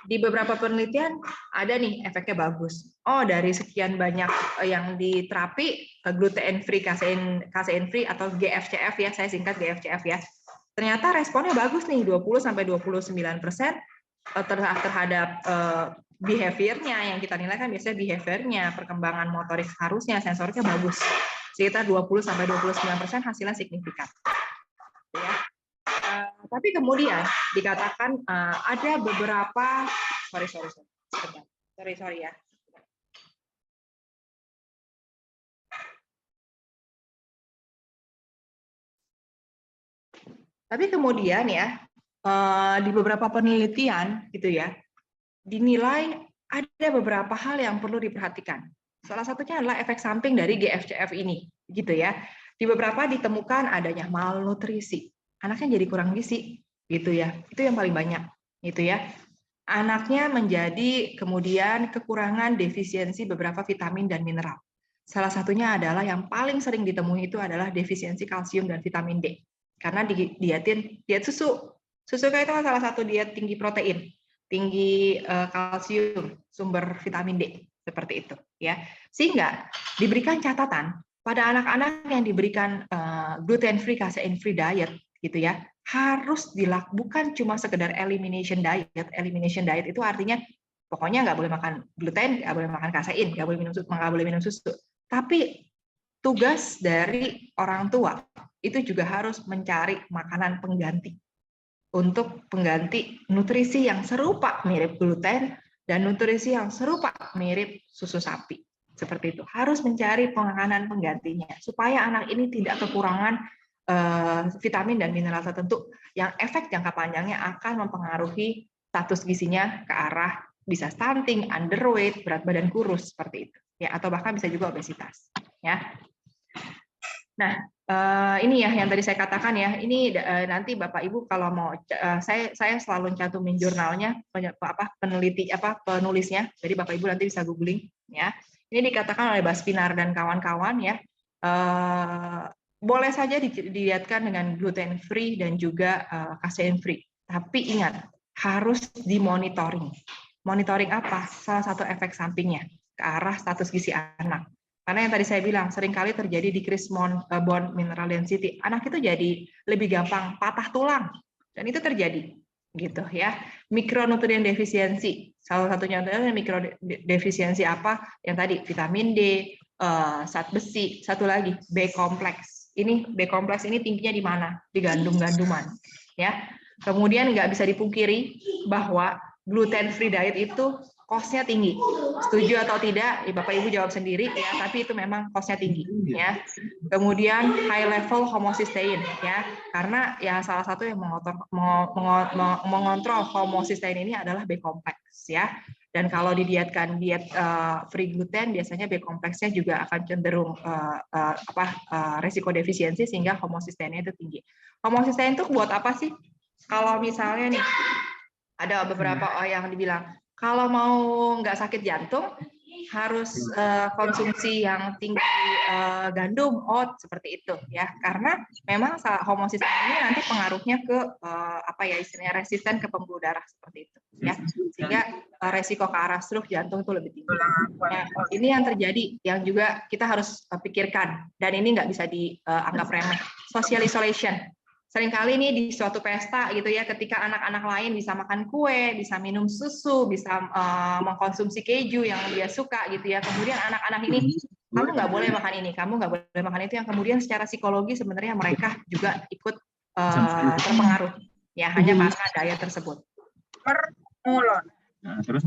Speaker 2: Di beberapa penelitian ada nih efeknya bagus. Oh, dari sekian banyak yang diterapi gluten free, casein free atau GFCF ya, saya singkat GFCF ya. Ternyata responnya bagus nih, 20-29% terhadap behaviornya yang kita nilai kan biasanya behaviornya, perkembangan motorik harusnya, sensoriknya bagus. Sekitar 20-29% hasilnya signifikan. Ya. Tapi kemudian dikatakan ada beberapa sorry ya. Tapi kemudian ya di beberapa penelitian gitu ya dinilai ada beberapa hal yang perlu diperhatikan. Salah satunya adalah efek samping dari GFCF ini, gitu ya. Di beberapa ditemukan adanya malnutrisi. Anaknya jadi kurang gizi, gitu ya. Itu yang paling banyak, gitu ya. Anaknya menjadi kemudian kekurangan defisiensi beberapa vitamin dan mineral. Salah satunya adalah yang paling sering ditemui itu adalah defisiensi kalsium dan vitamin D. Karena diet susu. Susu itu salah satu diet tinggi protein, tinggi kalsium, sumber vitamin D, seperti itu ya. Sehingga diberikan catatan pada anak-anak yang diberikan gluten free, casein free diet gitu ya, harus bukan cuma sekedar elimination diet. Elimination diet itu artinya pokoknya nggak boleh makan gluten, nggak boleh makan kasein, nggak boleh minum susu. Tapi tugas dari orang tua itu juga harus mencari makanan pengganti untuk pengganti nutrisi yang serupa mirip gluten dan nutrisi yang serupa mirip susu sapi. Seperti itu. Harus mencari makanan penggantinya supaya anak ini tidak kekurangan vitamin dan mineral tertentu yang efek jangka panjangnya akan mempengaruhi status gizinya ke arah bisa stunting, underweight, berat badan kurus seperti itu. Ya, atau bahkan bisa juga obesitas, ya. Nah, ini ya yang tadi saya katakan ya. Ini nanti Bapak Ibu kalau mau saya selalu cantumin jurnalnya penulisnya. Jadi Bapak Ibu nanti bisa googling ya. Ini dikatakan oleh Baspinar dan kawan-kawan ya. Boleh saja dilihatkan dengan gluten free dan juga casein free. Tapi ingat, harus dimonitoring. Monitoring apa? Salah satu efek sampingnya ke arah status gizi anak. Karena yang tadi saya bilang, seringkali terjadi decrease bone mineral density. Anak itu jadi lebih gampang patah tulang. Dan itu terjadi. Gitu ya. Mikronutrien defisiensi. Salah satunya adalah mikrodefisiensi apa? Yang tadi, vitamin D, zat besi. Satu lagi, B kompleks. Ini B kompleks ini tingginya di mana? Di gandum-ganduman. Ya. Kemudian nggak bisa dipungkiri bahwa gluten free diet itu cost-nya tinggi. Setuju atau tidak? Bapak Ibu jawab sendiri ya, tapi itu memang cost-nya tinggi ya. Kemudian high level homocysteine ya, karena ya salah satu yang mengontrol homocysteine ini adalah B kompleks ya. Dan kalau didietkan diet free gluten, biasanya B kompleksnya juga akan cenderung resiko defisiensi sehingga homocysteine itu tinggi. Homocysteine itu buat apa sih? Kalau misalnya nih ada beberapa yang dibilang kalau mau nggak sakit jantung harus konsumsi yang tinggi gandum, oat seperti itu ya, karena memang homocysteine ini nanti pengaruhnya ke istilahnya resisten ke pembuluh darah seperti itu ya, sehingga resiko ke arah stroke jantung itu lebih tinggi. Nah, ini yang terjadi yang juga kita harus pikirkan, dan ini nggak bisa dianggap remeh. Social isolation. Seringkali nih di suatu pesta gitu ya, ketika anak-anak lain bisa makan kue, bisa minum susu, bisa mengkonsumsi keju yang dia suka gitu ya, kemudian anak-anak ini, kamu nggak boleh makan ini, kamu nggak boleh makan itu, yang kemudian secara psikologi sebenarnya mereka juga ikut terpengaruh ya, hanya karena diet tersebut.
Speaker 3: Nah, terus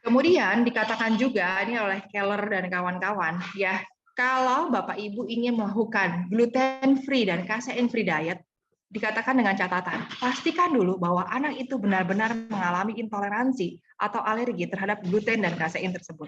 Speaker 2: kemudian dikatakan juga ini oleh Keller dan kawan-kawan ya, kalau Bapak Ibu ingin melakukan gluten free dan casein free diet, dikatakan dengan catatan, pastikan dulu bahwa anak itu benar-benar mengalami intoleransi atau alergi terhadap gluten dan kasein tersebut.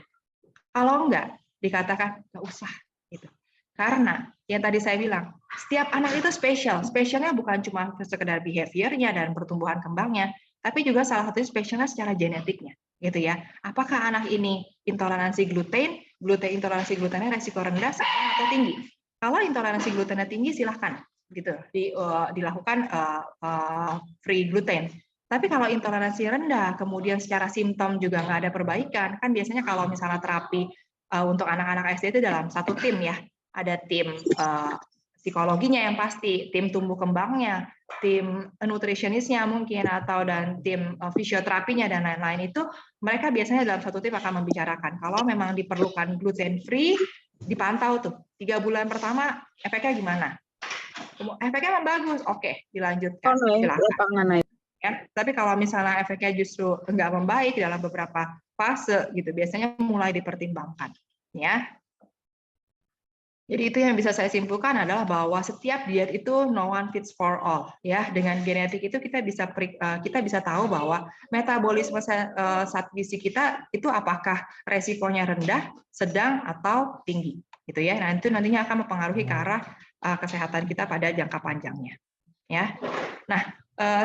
Speaker 2: Kalau enggak, dikatakan enggak usah. Gitu. Karena yang tadi saya bilang, setiap anak itu spesial. Spesialnya bukan cuma sekedar behaviornya dan pertumbuhan kembangnya, tapi juga salah satunya spesialnya secara genetiknya. Gitu ya. Apakah anak ini intoleransi gluten intoleransi glutennya resiko rendah, sedang atau tinggi? Kalau intoleransi glutennya tinggi, silahkan gitu dilakukan free gluten. Tapi kalau intoleransi rendah, kemudian secara simptom juga nggak ada perbaikan, kan biasanya kalau misalnya terapi untuk anak-anak SD itu dalam satu tim ya, ada tim psikologinya yang pasti, tim tumbuh kembangnya, tim nutritionistnya mungkin, atau dan tim fisioterapinya dan lain-lain, itu mereka biasanya dalam satu tim akan membicarakan kalau memang diperlukan gluten free, dipantau tuh 3 bulan pertama efeknya gimana. Efeknya memang bagus, oke, dilanjutkan, silakan. Ya, tapi kalau misalnya efeknya justru enggak membaik dalam beberapa fase, gitu, biasanya mulai dipertimbangkan. Ya, jadi itu yang bisa saya simpulkan adalah bahwa setiap diet itu no one fits for all. Ya, dengan genetik itu kita bisa tahu bahwa metabolisme zat gizi kita itu apakah resikonya rendah, sedang, atau tinggi. Gitu ya. Nah, itu nantinya akan mempengaruhi ke arah kesehatan kita pada jangka panjangnya. Ya. Nah,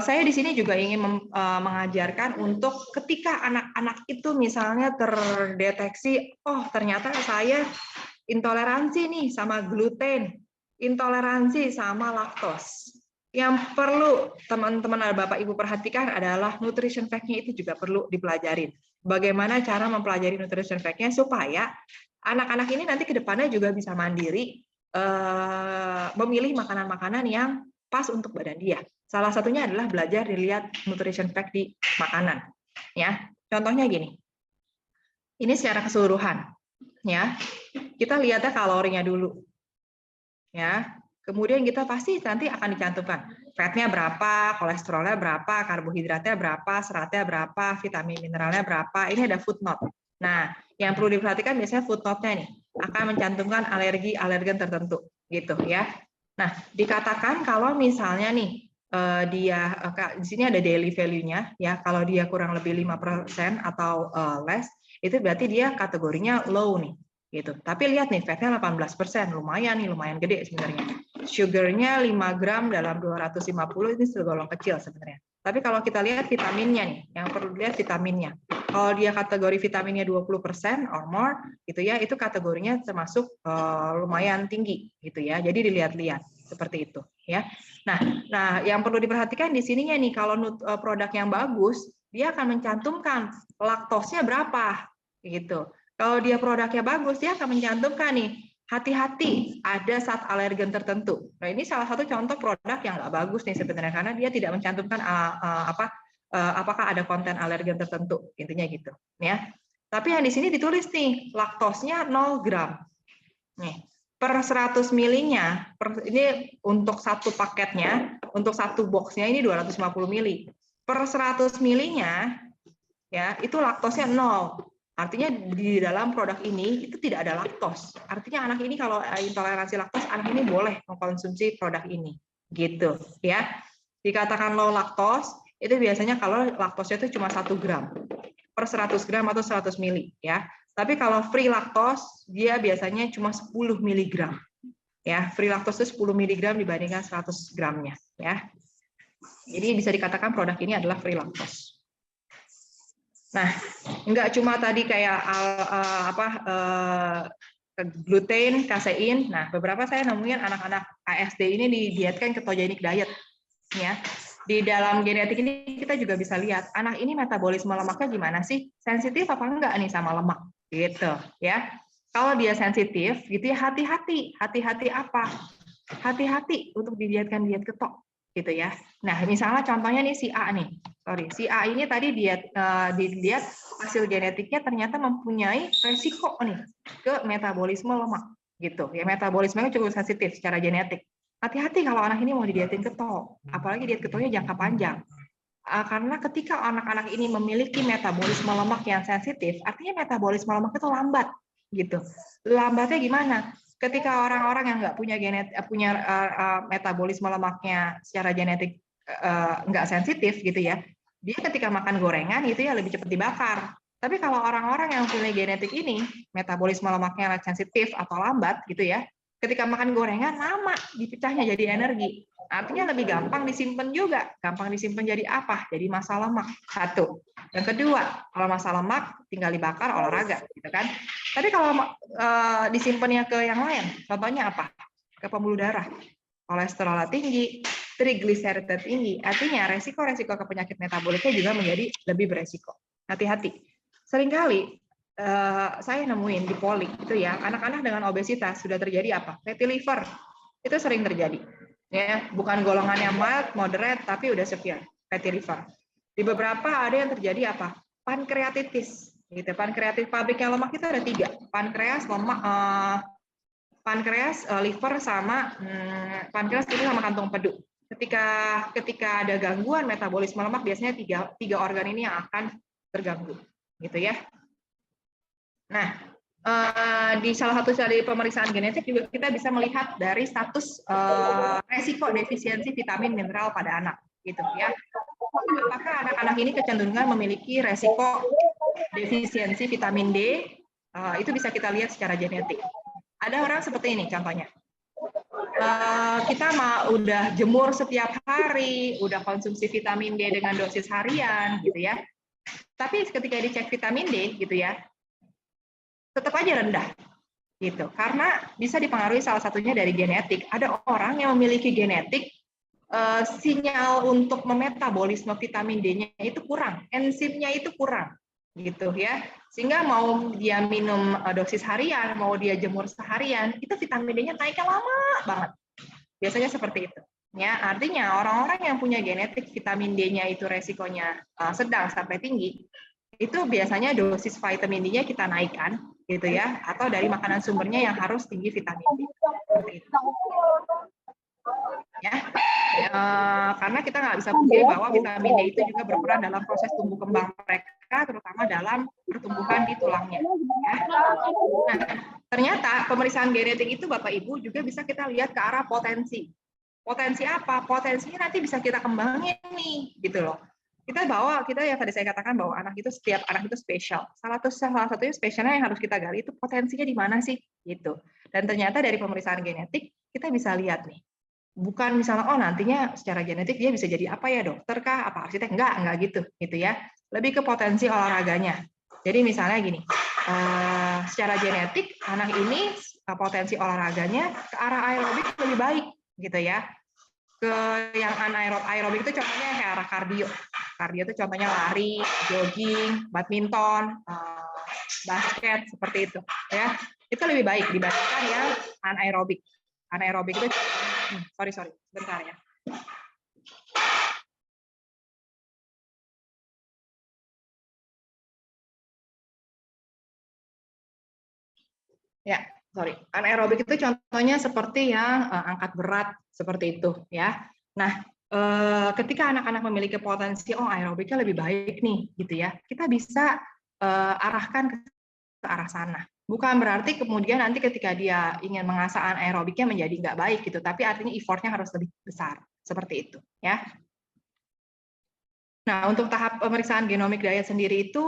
Speaker 2: saya di sini juga ingin mengajarkan untuk ketika anak-anak itu misalnya terdeteksi, oh ternyata saya intoleransi nih sama gluten, intoleransi sama laktos. Yang perlu teman-teman Bapak Ibu perhatikan adalah nutrition fact-nya itu juga perlu dipelajarin. Bagaimana cara mempelajari nutrition fact-nya supaya anak-anak ini nanti ke depannya juga bisa mandiri memilih makanan-makanan yang pas untuk badan dia. Salah satunya adalah belajar dilihat nutrition fact di makanan. Ya, contohnya gini. Ini secara keseluruhan. Ya, kita lihatnya kalorinya dulu. Ya, kemudian kita pasti nanti akan dicantumkan fatnya berapa, kolesterolnya berapa, karbohidratnya berapa, seratnya berapa, vitamin mineralnya berapa. Ini ada footnote. Nah, yang perlu diperhatikan biasanya footnote-nya nih akan mencantumkan alergen tertentu, gitu ya. Nah, dikatakan kalau misalnya nih dia di sini ada daily value-nya ya, kalau dia kurang lebih 5% atau less, itu berarti dia kategorinya low nih, gitu. Tapi lihat nih, fatnya 18%, lumayan nih, lumayan gede sebenarnya. Sugar-nya 5 gram dalam 250, ini tergolong kecil sebenarnya. Tapi kalau kita lihat vitaminnya nih, yang perlu dilihat vitaminnya. Kalau dia kategori vitaminnya 20% or more, gitu ya, itu kategorinya termasuk lumayan tinggi, gitu ya. Jadi dilihat-lihat seperti itu, ya. Nah, yang perlu diperhatikan di sininya nih, kalau produk yang bagus, dia akan mencantumkan laktosnya berapa, gitu. Kalau dia produknya bagus, dia akan mencantumkan nih, hati-hati ada zat alergen tertentu. Nah, ini salah satu contoh produk yang nggak bagus nih sebenarnya, karena dia tidak mencantumkan apakah ada konten alergen tertentu, intinya gitu. Ya. Tapi yang di sini ditulis nih, laktosnya 0 gram. Nih, per 100 milinya, ini untuk satu paketnya, untuk satu boxnya ini 250 mili. Per 100 milinya, ya itu laktosnya 0. Artinya di dalam produk ini itu tidak ada laktos. Artinya anak ini kalau intoleransi laktos, anak ini boleh mengkonsumsi produk ini, gitu ya. Dikatakan low laktos itu biasanya kalau laktosnya itu cuma 1 gram per 100 gram atau 100 mili ya. Tapi kalau free laktos dia biasanya cuma 10 miligram. Ya, free laktos itu 10 miligram dibandingkan 100 gramnya ya. Jadi bisa dikatakan produk ini adalah free laktos. Nah, enggak cuma tadi kayak gluten, kasein. Nah, beberapa saya nemuin anak-anak ASD ini didietkan ketogenic diet ya. Di dalam genetik ini kita juga bisa lihat anak ini metabolisme lemaknya gimana sih, sensitif apa enggak nih sama lemak gitu ya. Kalau dia sensitif gitu ya, hati-hati apa, hati-hati untuk didietkan diet ketok gitu ya. Nah misalnya contohnya nih si A nih, si A ini tadi dilihat hasil genetiknya ternyata mempunyai resiko nih ke metabolisme lemak gitu ya, metabolismenya cukup sensitif secara genetik. Hati-hati kalau anak ini mau didietin keto, apalagi diet ketonya jangka panjang. Karena ketika anak-anak ini memiliki metabolisme lemak yang sensitif, artinya metabolisme lemak itu lambat, gitu. Lambatnya gimana? Ketika orang-orang yang nggak punya metabolisme lemaknya secara genetik nggak sensitif, gitu ya, dia ketika makan gorengan itu ya lebih cepat dibakar. Tapi kalau orang-orang yang punya genetik ini, metabolisme lemaknya sensitif atau lambat, gitu ya, ketika makan gorengan lama dipecahnya jadi energi. Artinya lebih gampang disimpan juga. Gampang disimpan jadi apa? Jadi massa lemak. Satu. Yang kedua, kalau massa lemak tinggal dibakar olahraga, gitu kan. Tapi kalau disimpannya ke yang lain, contohnya apa? Ke pembuluh darah. Kolesterol tinggi, trigliserida tinggi. Artinya resiko-resiko ke penyakit metaboliknya juga menjadi lebih beresiko. Hati-hati. Seringkali saya nemuin di polling itu ya, anak-anak dengan obesitas sudah terjadi apa? Fatty liver. Itu sering terjadi. Ya, bukan golongannya mild, moderate, tapi udah severe, fatty liver. Di beberapa ada yang terjadi apa? Pankreatitis. Gitu. Pankreatis, pabriknya lemak itu ada 3. Pankreas, lemak, pankreas, liver sama pankreas itu sama kantung pedu. Ketika ada gangguan metabolisme lemak, biasanya tiga organ ini yang akan terganggu, gitu ya. Nah, di salah satu dari pemeriksaan genetik juga kita bisa melihat dari status resiko defisiensi vitamin mineral pada anak, gitu ya. Apakah anak-anak ini kecenderungan memiliki resiko defisiensi vitamin D? Itu bisa kita lihat secara genetik. Ada orang seperti ini contohnya. Kita udah jemur setiap hari, udah konsumsi vitamin D dengan dosis harian, gitu ya. Tapi ketika dicek vitamin D, gitu ya, tetap aja rendah gitu, karena bisa dipengaruhi salah satunya dari genetik. Ada orang yang memiliki genetik sinyal untuk memetabolisme vitamin D-nya itu kurang, enzimnya itu kurang gitu ya, sehingga mau dia minum dosis harian, mau dia jemur seharian, itu vitamin D-nya naiknya lama banget, biasanya seperti itu ya. Artinya orang-orang yang punya genetik vitamin D-nya itu resikonya sedang sampai tinggi, itu biasanya dosis vitamin D-nya kita naikkan gitu ya, atau dari makanan sumbernya yang harus tinggi vitamin D. Seperti itu. Ya, karena kita nggak bisa pungkiri bahwa vitamin D itu juga berperan dalam proses tumbuh kembang mereka, terutama dalam pertumbuhan di tulangnya. Ya. Nah, ternyata pemeriksaan genetik itu Bapak Ibu juga bisa kita lihat ke arah potensi. Potensi apa? Potensinya nanti bisa kita kembangin nih, gitu loh. Kita yang tadi saya katakan bahwa setiap anak itu spesial. Salah satunya spesialnya yang harus kita gali itu potensinya di mana sih, gitu. Dan ternyata dari pemeriksaan genetik kita bisa lihat nih. Bukan misalnya nantinya secara genetik dia bisa jadi apa ya, dokter kah, apa arsitek, enggak gitu ya. Lebih ke potensi olahraganya. Jadi misalnya gini, secara genetik anak ini potensi olahraganya ke arah aerobik lebih baik gitu ya. Ke yang anaerobik itu contohnya kayak arah kardio. Kardio itu contohnya lari, jogging, badminton, basket, seperti itu ya. Itu lebih baik dibandingkan yang anaerobik. Anaerobik itu sorry sebentar ya. Ya, anaerobik itu contohnya seperti yang angkat berat seperti itu ya. Nah, ketika anak-anak memiliki potensi aerobiknya lebih baik nih gitu ya, kita bisa arahkan ke arah sana. Bukan berarti kemudian nanti ketika dia ingin mengasah anaerobiknya menjadi nggak baik gitu, tapi artinya effortnya harus lebih besar seperti itu ya. Nah, untuk tahap pemeriksaan genomic diet sendiri itu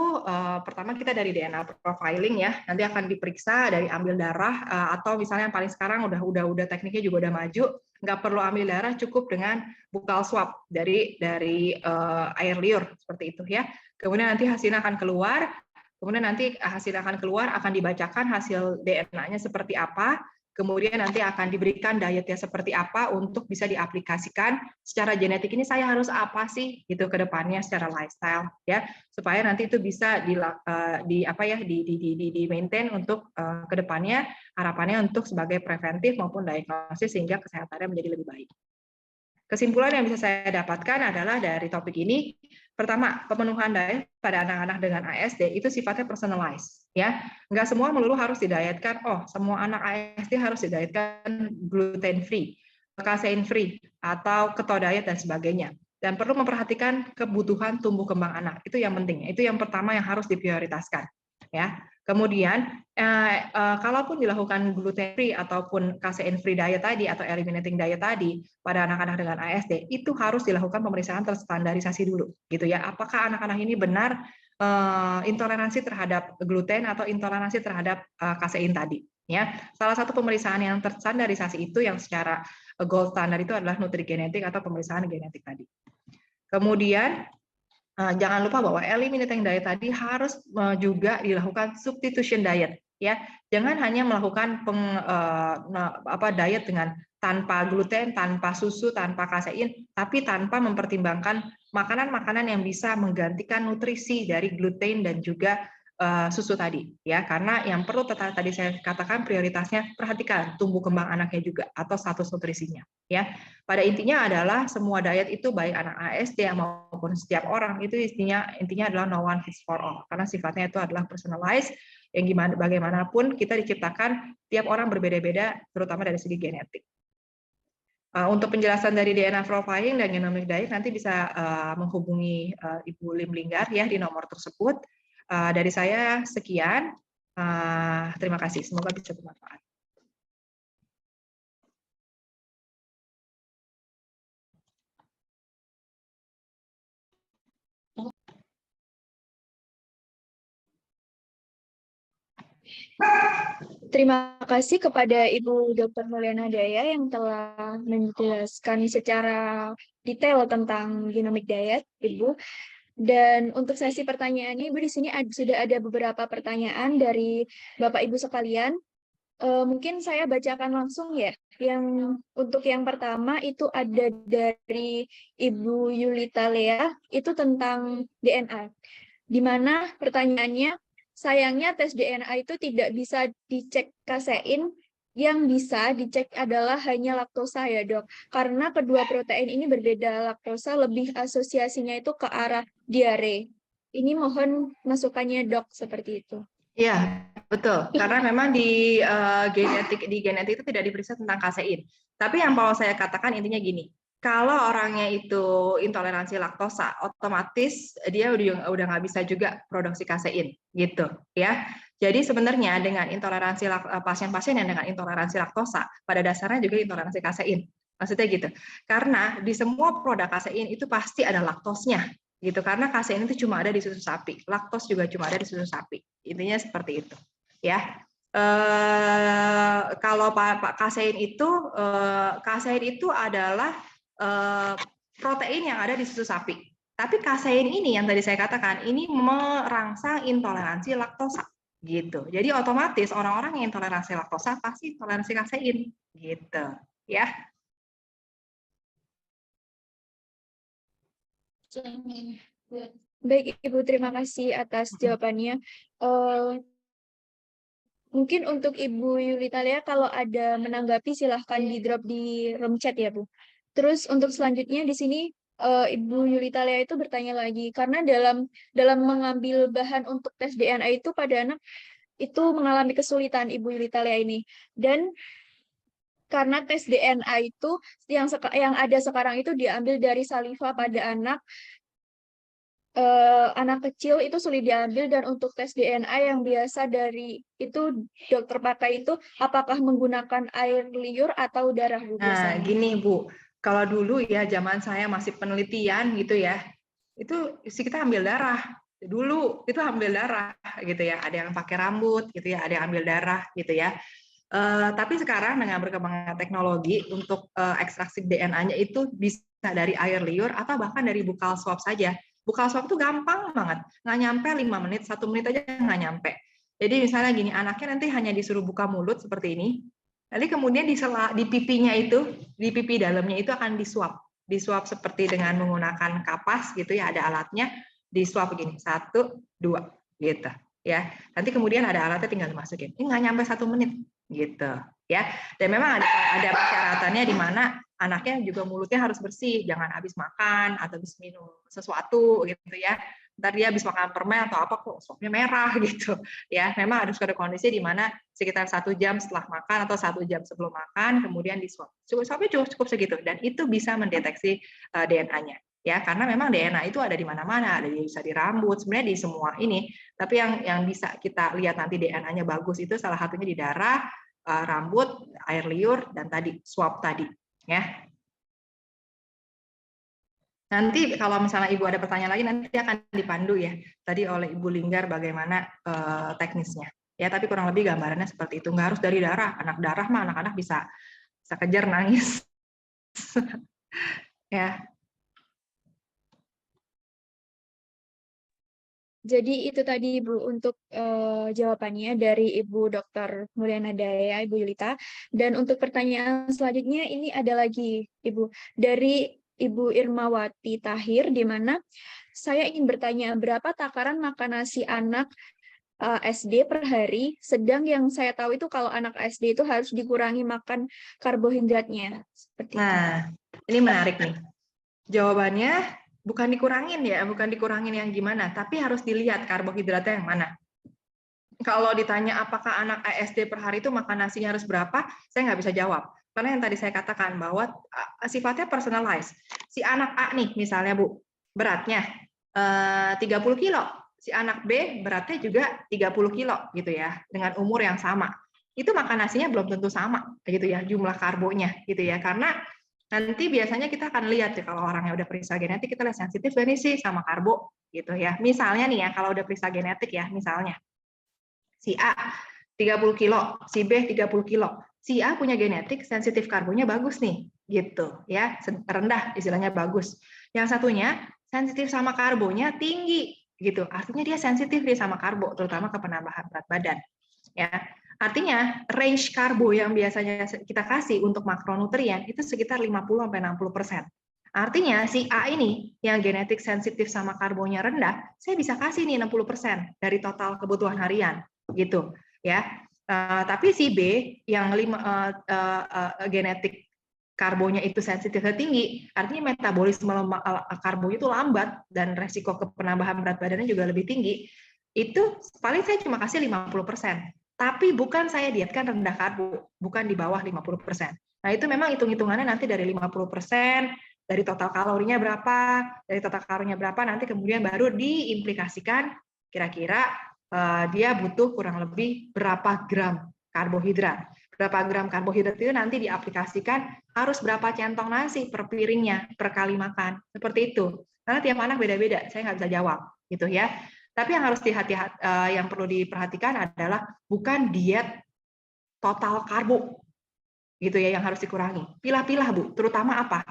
Speaker 2: pertama kita dari DNA profiling ya. Nanti akan diperiksa dari ambil darah atau misalnya yang paling sekarang udah tekniknya juga udah maju, nggak perlu ambil darah, cukup dengan bukal swab dari air liur seperti itu ya. Kemudian nanti hasilnya akan keluar. Kemudian nanti hasil akan keluar, akan dibacakan hasil DNA-nya seperti apa, kemudian nanti akan diberikan dietnya seperti apa untuk bisa diaplikasikan secara genetik ini saya harus apa sih gitu ke depannya secara lifestyle ya, supaya nanti itu bisa di maintain untuk ke depannya, harapannya untuk sebagai preventif maupun diagnosis sehingga kesehatannya menjadi lebih baik. Kesimpulan yang bisa saya dapatkan adalah dari topik ini, pertama, pemenuhan diet pada anak-anak dengan ASD itu sifatnya personalized, ya. Nggak semua melulu harus didietkan, semua anak ASD harus didietkan gluten free, casein free, atau keto diet dan sebagainya. Dan perlu memperhatikan kebutuhan tumbuh kembang anak, itu yang penting. Itu yang pertama yang harus diprioritaskan, ya. Kemudian, kalaupun dilakukan gluten free ataupun casein free diet tadi atau eliminating diet tadi pada anak-anak dengan ASD, itu harus dilakukan pemeriksaan terstandarisasi dulu, gitu ya. Apakah anak-anak ini benar intoleransi terhadap gluten atau intoleransi terhadap kasein tadi? Ya, salah satu pemeriksaan yang terstandarisasi itu yang secara gold standard itu adalah nutrigenetik atau pemeriksaan genetik tadi. Kemudian jangan lupa bahwa eliminating diet tadi harus juga dilakukan substitution diet, ya. Jangan hanya melakukan diet dengan tanpa gluten, tanpa susu, tanpa kasein, tapi tanpa mempertimbangkan makanan-makanan yang bisa menggantikan nutrisi dari gluten dan juga susu tadi, ya. Karena yang perlu tadi saya katakan prioritasnya perhatikan tumbuh kembang anaknya juga atau status nutrisinya, ya. Pada intinya adalah semua diet itu baik anak ASD maupun setiap orang itu intinya adalah no one fits for all, karena sifatnya itu adalah personalized yang bagaimanapun kita diciptakan tiap orang berbeda-beda terutama dari segi genetik. Untuk penjelasan dari DNA profiling dan genomic diet nanti bisa menghubungi Ibu Lim Linggar ya di nomor tersebut. Dari saya sekian. Terima kasih. Semoga bisa bermanfaat.
Speaker 1: Terima kasih kepada Ibu Dr. Mulyana Daya yang telah menjelaskan secara detail tentang genomic diet, Ibu. Dan untuk sesi pertanyaan Ibu di sini sudah ada beberapa pertanyaan dari Bapak Ibu sekalian. Mungkin saya bacakan langsung ya. Untuk yang pertama itu ada dari Ibu Yulita Lea, itu tentang DNA. Di mana pertanyaannya, sayangnya tes DNA itu tidak bisa dicek kasein, yang bisa dicek adalah hanya laktosa ya dok. Karena kedua protein ini berbeda, laktosa lebih asosiasinya itu ke arah diare. Ini mohon masukannya dok seperti itu.
Speaker 2: Iya, betul. Karena memang di genetik itu tidak diperiksa tentang kasein. Tapi yang mau saya katakan intinya gini, kalau orangnya itu intoleransi laktosa, otomatis dia udah nggak bisa juga produksi kasein, gitu, ya. Jadi sebenarnya dengan intoleransi pasien-pasien yang dengan intoleransi laktosa, pada dasarnya juga intoleransi kasein. Maksudnya gitu. Karena di semua produk kasein itu pasti ada laktosnya, gitu. Karena kasein itu cuma ada di susu sapi, laktos juga cuma ada di susu sapi. Intinya seperti itu, ya. Kalau kasein itu adalah protein yang ada di susu sapi. Tapi kasein ini yang tadi saya katakan ini merangsang intoleransi laktosa, gitu. Jadi otomatis orang-orang yang intoleransi laktosa pasti intoleransi kasein, gitu, ya.
Speaker 1: Baik Ibu, terima kasih atas jawabannya. Mungkin untuk Ibu Yulita Lea kalau ada menanggapi silahkan di drop di room chat ya Bu. Terus untuk selanjutnya di sini Ibu Yulita Lea itu bertanya lagi karena dalam mengambil bahan untuk tes DNA itu pada anak itu mengalami kesulitan Ibu Yulitalia ini. Dan karena tes DNA itu yang ada sekarang itu diambil dari saliva pada anak kecil itu sulit diambil, dan untuk tes DNA yang biasa dari itu dokter pakai itu apakah menggunakan air liur atau darah, Bu,
Speaker 2: Nah,
Speaker 1: biasanya?
Speaker 2: gini Bu, kalau dulu ya zaman saya masih penelitian gitu ya, itu kita ambil darah. Dulu itu ambil darah gitu ya, ada yang pakai rambut gitu ya, ada yang ambil darah gitu ya. Tapi sekarang dengan berkembangnya teknologi untuk ekstraksi DNA-nya itu bisa dari air liur atau bahkan dari bukal swab saja. Bukal swab itu gampang banget, nggak nyampe 5 menit, 1 menit aja nggak nyampe. Jadi misalnya gini, anaknya nanti hanya disuruh buka mulut seperti ini, nanti kemudian di pipinya itu, di pipi dalamnya itu akan disuap seperti dengan menggunakan kapas gitu ya, ada alatnya, disuap begini, 1, 2 gitu ya. Nanti kemudian ada alatnya tinggal dimasukin. Ini nggak nyampe 1 menit gitu ya. Dan memang ada persyaratannya di mana anaknya juga mulutnya harus bersih, jangan habis makan atau habis minum sesuatu gitu ya. Ntar dia habis makan permen atau apa kok swabnya merah gitu ya. Memang harus ada kondisi di mana sekitar 1 jam setelah makan atau 1 jam sebelum makan kemudian diswab. Swabnya cukup segitu dan itu bisa mendeteksi DNA-nya ya, karena memang DNA itu ada di mana-mana, ada bisa di rambut, sebenarnya di semua ini. Tapi yang bisa kita lihat nanti DNA-nya bagus itu salah satunya di darah, rambut, air liur, dan tadi swab tadi ya. Nanti kalau misalnya Ibu ada pertanyaan lagi nanti akan dipandu ya tadi oleh Ibu Linggar bagaimana teknisnya ya, tapi kurang lebih gambarannya seperti itu. Nggak harus dari darah, darah mah anak-anak bisa kejar nangis ya.
Speaker 1: Jadi itu tadi Ibu untuk jawabannya dari Ibu Dr. Mulyana Daya, Ibu Yulita. Dan untuk pertanyaan selanjutnya ini ada lagi Ibu dari Ibu Irmawati Tahir, di mana saya ingin bertanya berapa takaran makan nasi anak SD per hari, sedang yang saya tahu itu kalau anak SD itu harus dikurangi makan karbohidratnya. Seperti itu.
Speaker 2: Nah, ini menarik nih. Jawabannya bukan dikurangin ya, bukan dikurangin yang gimana, tapi harus dilihat karbohidratnya yang mana. Kalau ditanya apakah anak SD per hari itu makan nasinya harus berapa, saya nggak bisa jawab. Karena yang tadi saya katakan bahwa sifatnya personalized. Si anak A nih misalnya Bu, beratnya 30 kilo. Si anak B beratnya juga 30 kilo gitu ya, dengan umur yang sama. Itu makan nasinya belum tentu sama gitu ya, jumlah karbonya gitu ya. Karena nanti biasanya kita akan lihat ya, kalau orang yang udah periksa genetik, kita lihat sensitif gak nih sih sama karbo gitu ya. Misalnya nih ya, kalau udah periksa genetik ya, misalnya si A 30 kilo, si B 30 kilo. Si A punya genetik sensitif karbonya bagus nih, gitu ya, rendah istilahnya bagus. Yang satunya sensitif sama karbonya tinggi, gitu. Artinya dia sensitif dia sama karbo, terutama ke penambahan berat badan. Ya, artinya range karbo yang biasanya kita kasih untuk makronutrien itu sekitar 50-60%. Artinya si A ini yang genetik sensitif sama karbonya rendah, saya bisa kasih nih 60% dari total kebutuhan harian gitu ya. Tapi si B yang genetik karbonya itu sensitifnya tinggi, artinya metabolisme karbonya itu lambat dan resiko ke penambahan berat badannya juga lebih tinggi. Itu paling saya cuma kasih 50%. Tapi bukan saya dietkan rendah karbo, bukan di bawah 50%. Nah, itu memang hitung-hitungannya nanti dari 50%, dari total kalorinya berapa, nanti kemudian baru diimplikasikan kira-kira dia butuh kurang lebih berapa gram karbohidrat. Berapa gram karbohidrat itu nanti diaplikasikan harus berapa centong nasi per piringnya, per kali makan. Seperti itu. Karena tiap anak beda-beda, saya nggak bisa jawab. Gitu ya. Tapi yang harus yang perlu diperhatikan adalah bukan diet total karbo. Gitu ya, yang harus dikurangi. Pilah-pilah, Bu. Terutama apa?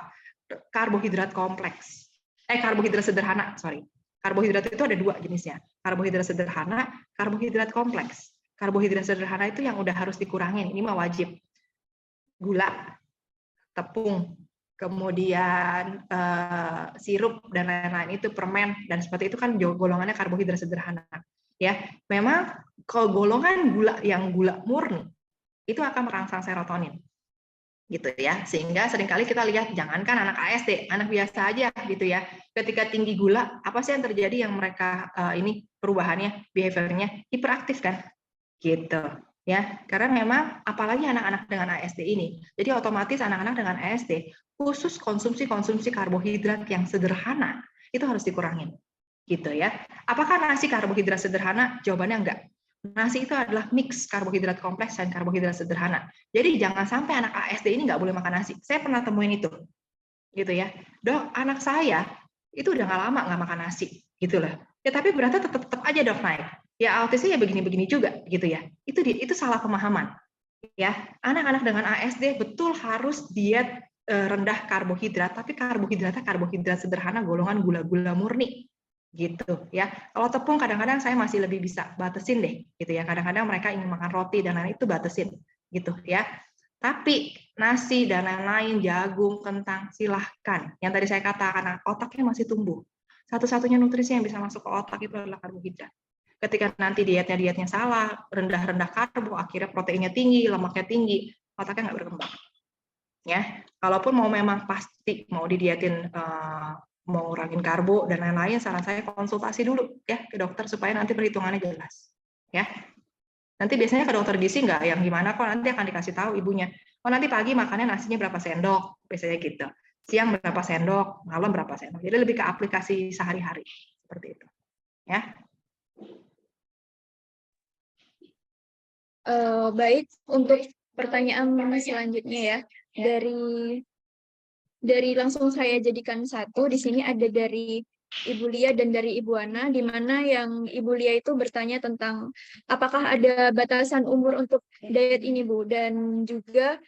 Speaker 2: Karbohidrat kompleks. Karbohidrat sederhana, sorry. Karbohidrat itu ada 2 jenisnya. Karbohidrat sederhana, karbohidrat kompleks. Karbohidrat sederhana itu yang udah harus dikurangin. Ini mah wajib. Gula, tepung, kemudian sirup dan lain-lain itu, permen dan seperti itu kan golongannya karbohidrat sederhana. Ya, memang kalau golongan gula yang gula murni itu akan merangsang serotonin. Gitu ya, sehingga seringkali kita lihat jangankan anak ASD, anak biasa aja gitu ya, ketika tinggi gula apa sih yang terjadi yang mereka ini perubahannya, behaviornya hiperaktif kan, gitu ya. Karena memang apalagi anak-anak dengan ASD ini, jadi otomatis anak-anak dengan ASD khusus konsumsi karbohidrat yang sederhana itu harus dikurangin, gitu ya. Apakah nasi karbohidrat sederhana? Jawabannya enggak. Nasi itu adalah mix karbohidrat kompleks dan karbohidrat sederhana. Jadi jangan sampai anak ASD ini nggak boleh makan nasi. Saya pernah temuin itu, gitu ya. Dok, anak saya itu udah nggak lama nggak makan nasi, gitu lah. Ya tapi berarti tetap aja dok naik. Ya autisnya ya begini-begini juga, gitu ya. Itu salah pemahaman. Ya, anak-anak dengan ASD betul harus diet rendah karbohidrat, tapi karbohidratnya karbohidrat sederhana golongan gula-gula murni, gitu ya. Kalau tepung kadang-kadang saya masih lebih bisa batasin deh, gitu ya. Kadang-kadang mereka ingin makan roti dan lain itu batasin, gitu ya. Tapi nasi dan lain-lain, jagung, kentang, silahkan. Yang tadi saya katakan, otaknya masih tumbuh. Satu-satunya nutrisi yang bisa masuk ke otak itu adalah karbohidrat. Ketika nanti dietnya salah, rendah-rendah karbo, akhirnya proteinnya tinggi, lemaknya tinggi, otaknya nggak berkembang. Ya, kalaupun memang pasti mau didietin, mau ngurangin karbo dan lain-lain, saran saya konsultasi dulu ya ke dokter supaya nanti perhitungannya jelas. Ya, nanti biasanya ke dokter gizi nggak yang gimana kok, nanti akan dikasih tahu ibunya. Oh nanti pagi makannya nasinya berapa sendok, biasanya gitu. Siang berapa sendok, malam berapa sendok. Jadi lebih ke aplikasi sehari-hari seperti itu. Ya.
Speaker 1: Baik, untuk pertanyaan selanjutnya ya, dari langsung saya jadikan satu, di sini ada dari Ibu Lia dan dari Ibu Ana, di mana yang Ibu Lia itu bertanya tentang apakah ada batasan umur untuk diet ini, Bu, dan juga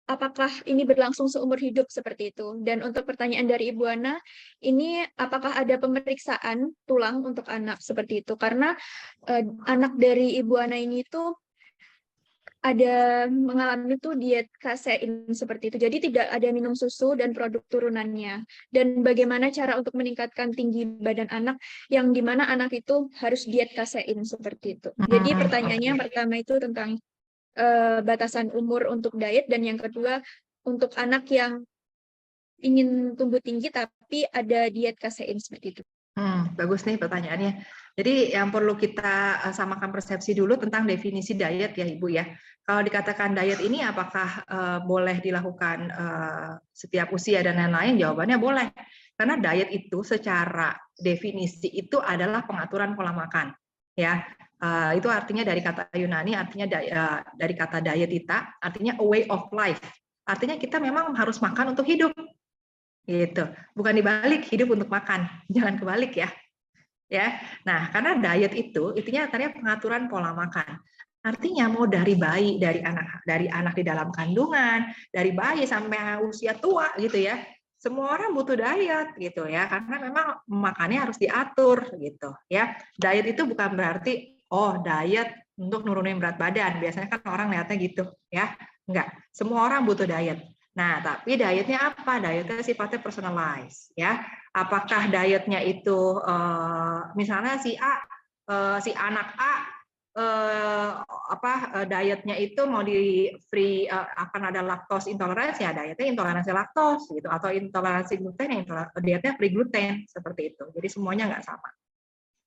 Speaker 1: apakah ini berlangsung seumur hidup seperti itu. Dan untuk pertanyaan dari Ibu Ana, ini apakah ada pemeriksaan tulang untuk anak seperti itu? Karena anak dari Ibu Ana ini tuh ada mengalami tuh diet kasein seperti itu. Jadi tidak ada minum susu dan produk turunannya. Dan bagaimana cara untuk meningkatkan tinggi badan anak yang dimana anak itu harus diet kasein seperti itu. Jadi pertanyaannya yang pertama itu tentang batasan umur untuk diet, dan yang kedua untuk anak yang ingin tumbuh tinggi tapi ada diet kasein seperti itu.
Speaker 2: Bagus nih pertanyaannya. Jadi yang perlu kita samakan persepsi dulu tentang definisi diet ya Ibu ya. Kalau dikatakan diet ini apakah boleh dilakukan setiap usia dan lain-lain? Jawabannya boleh. Karena diet itu secara definisi itu adalah pengaturan pola makan. Ya, itu artinya dari kata Yunani, artinya dari kata dietita, artinya a way of life. Artinya kita memang harus makan untuk hidup. Gitu, bukan dibalik, hidup untuk makan, jangan kebalik ya. Nah karena diet itu artinya pengaturan pola makan. Artinya mau dari bayi, dari anak di dalam kandungan, dari bayi sampai usia tua gitu ya, semua orang butuh diet gitu ya, karena memang makannya harus diatur gitu ya. Diet itu bukan berarti diet untuk nurunin berat badan, biasanya kan orang lihatnya gitu ya. Enggak, semua orang butuh diet. Nah, tapi dietnya apa? Dietnya sifatnya personalized, ya. Apakah dietnya itu misalnya si anak A dietnya itu mau di free akan ada laktos intoleransi, ya dietnya intoleransi laktos gitu, atau intoleransi gluten ya dietnya free gluten seperti itu. Jadi semuanya nggak sama.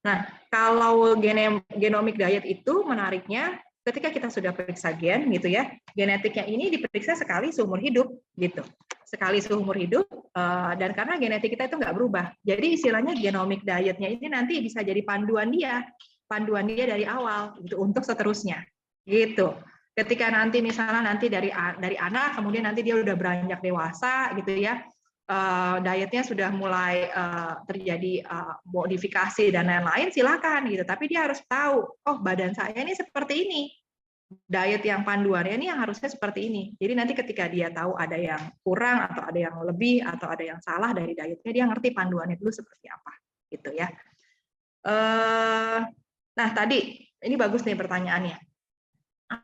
Speaker 2: Nah, kalau genomic diet itu menariknya ketika kita sudah periksa gen gitu ya, genetiknya ini diperiksa sekali seumur hidup gitu, sekali seumur hidup, dan karena genetik kita itu nggak berubah, jadi istilahnya genomic dietnya ini nanti bisa jadi panduan dia dari awal gitu untuk seterusnya gitu. Ketika nanti misalnya dari anak kemudian nanti dia udah beranjak dewasa gitu ya, dietnya sudah mulai terjadi modifikasi dan lain-lain, silakan gitu. Tapi dia harus tahu, oh badan saya ini seperti ini. Diet yang panduannya ini yang harusnya seperti ini. Jadi nanti ketika dia tahu ada yang kurang atau ada yang lebih atau ada yang salah dari dietnya, dia ngerti panduannya dulu seperti apa, gitu ya. Nah tadi ini bagus nih pertanyaannya.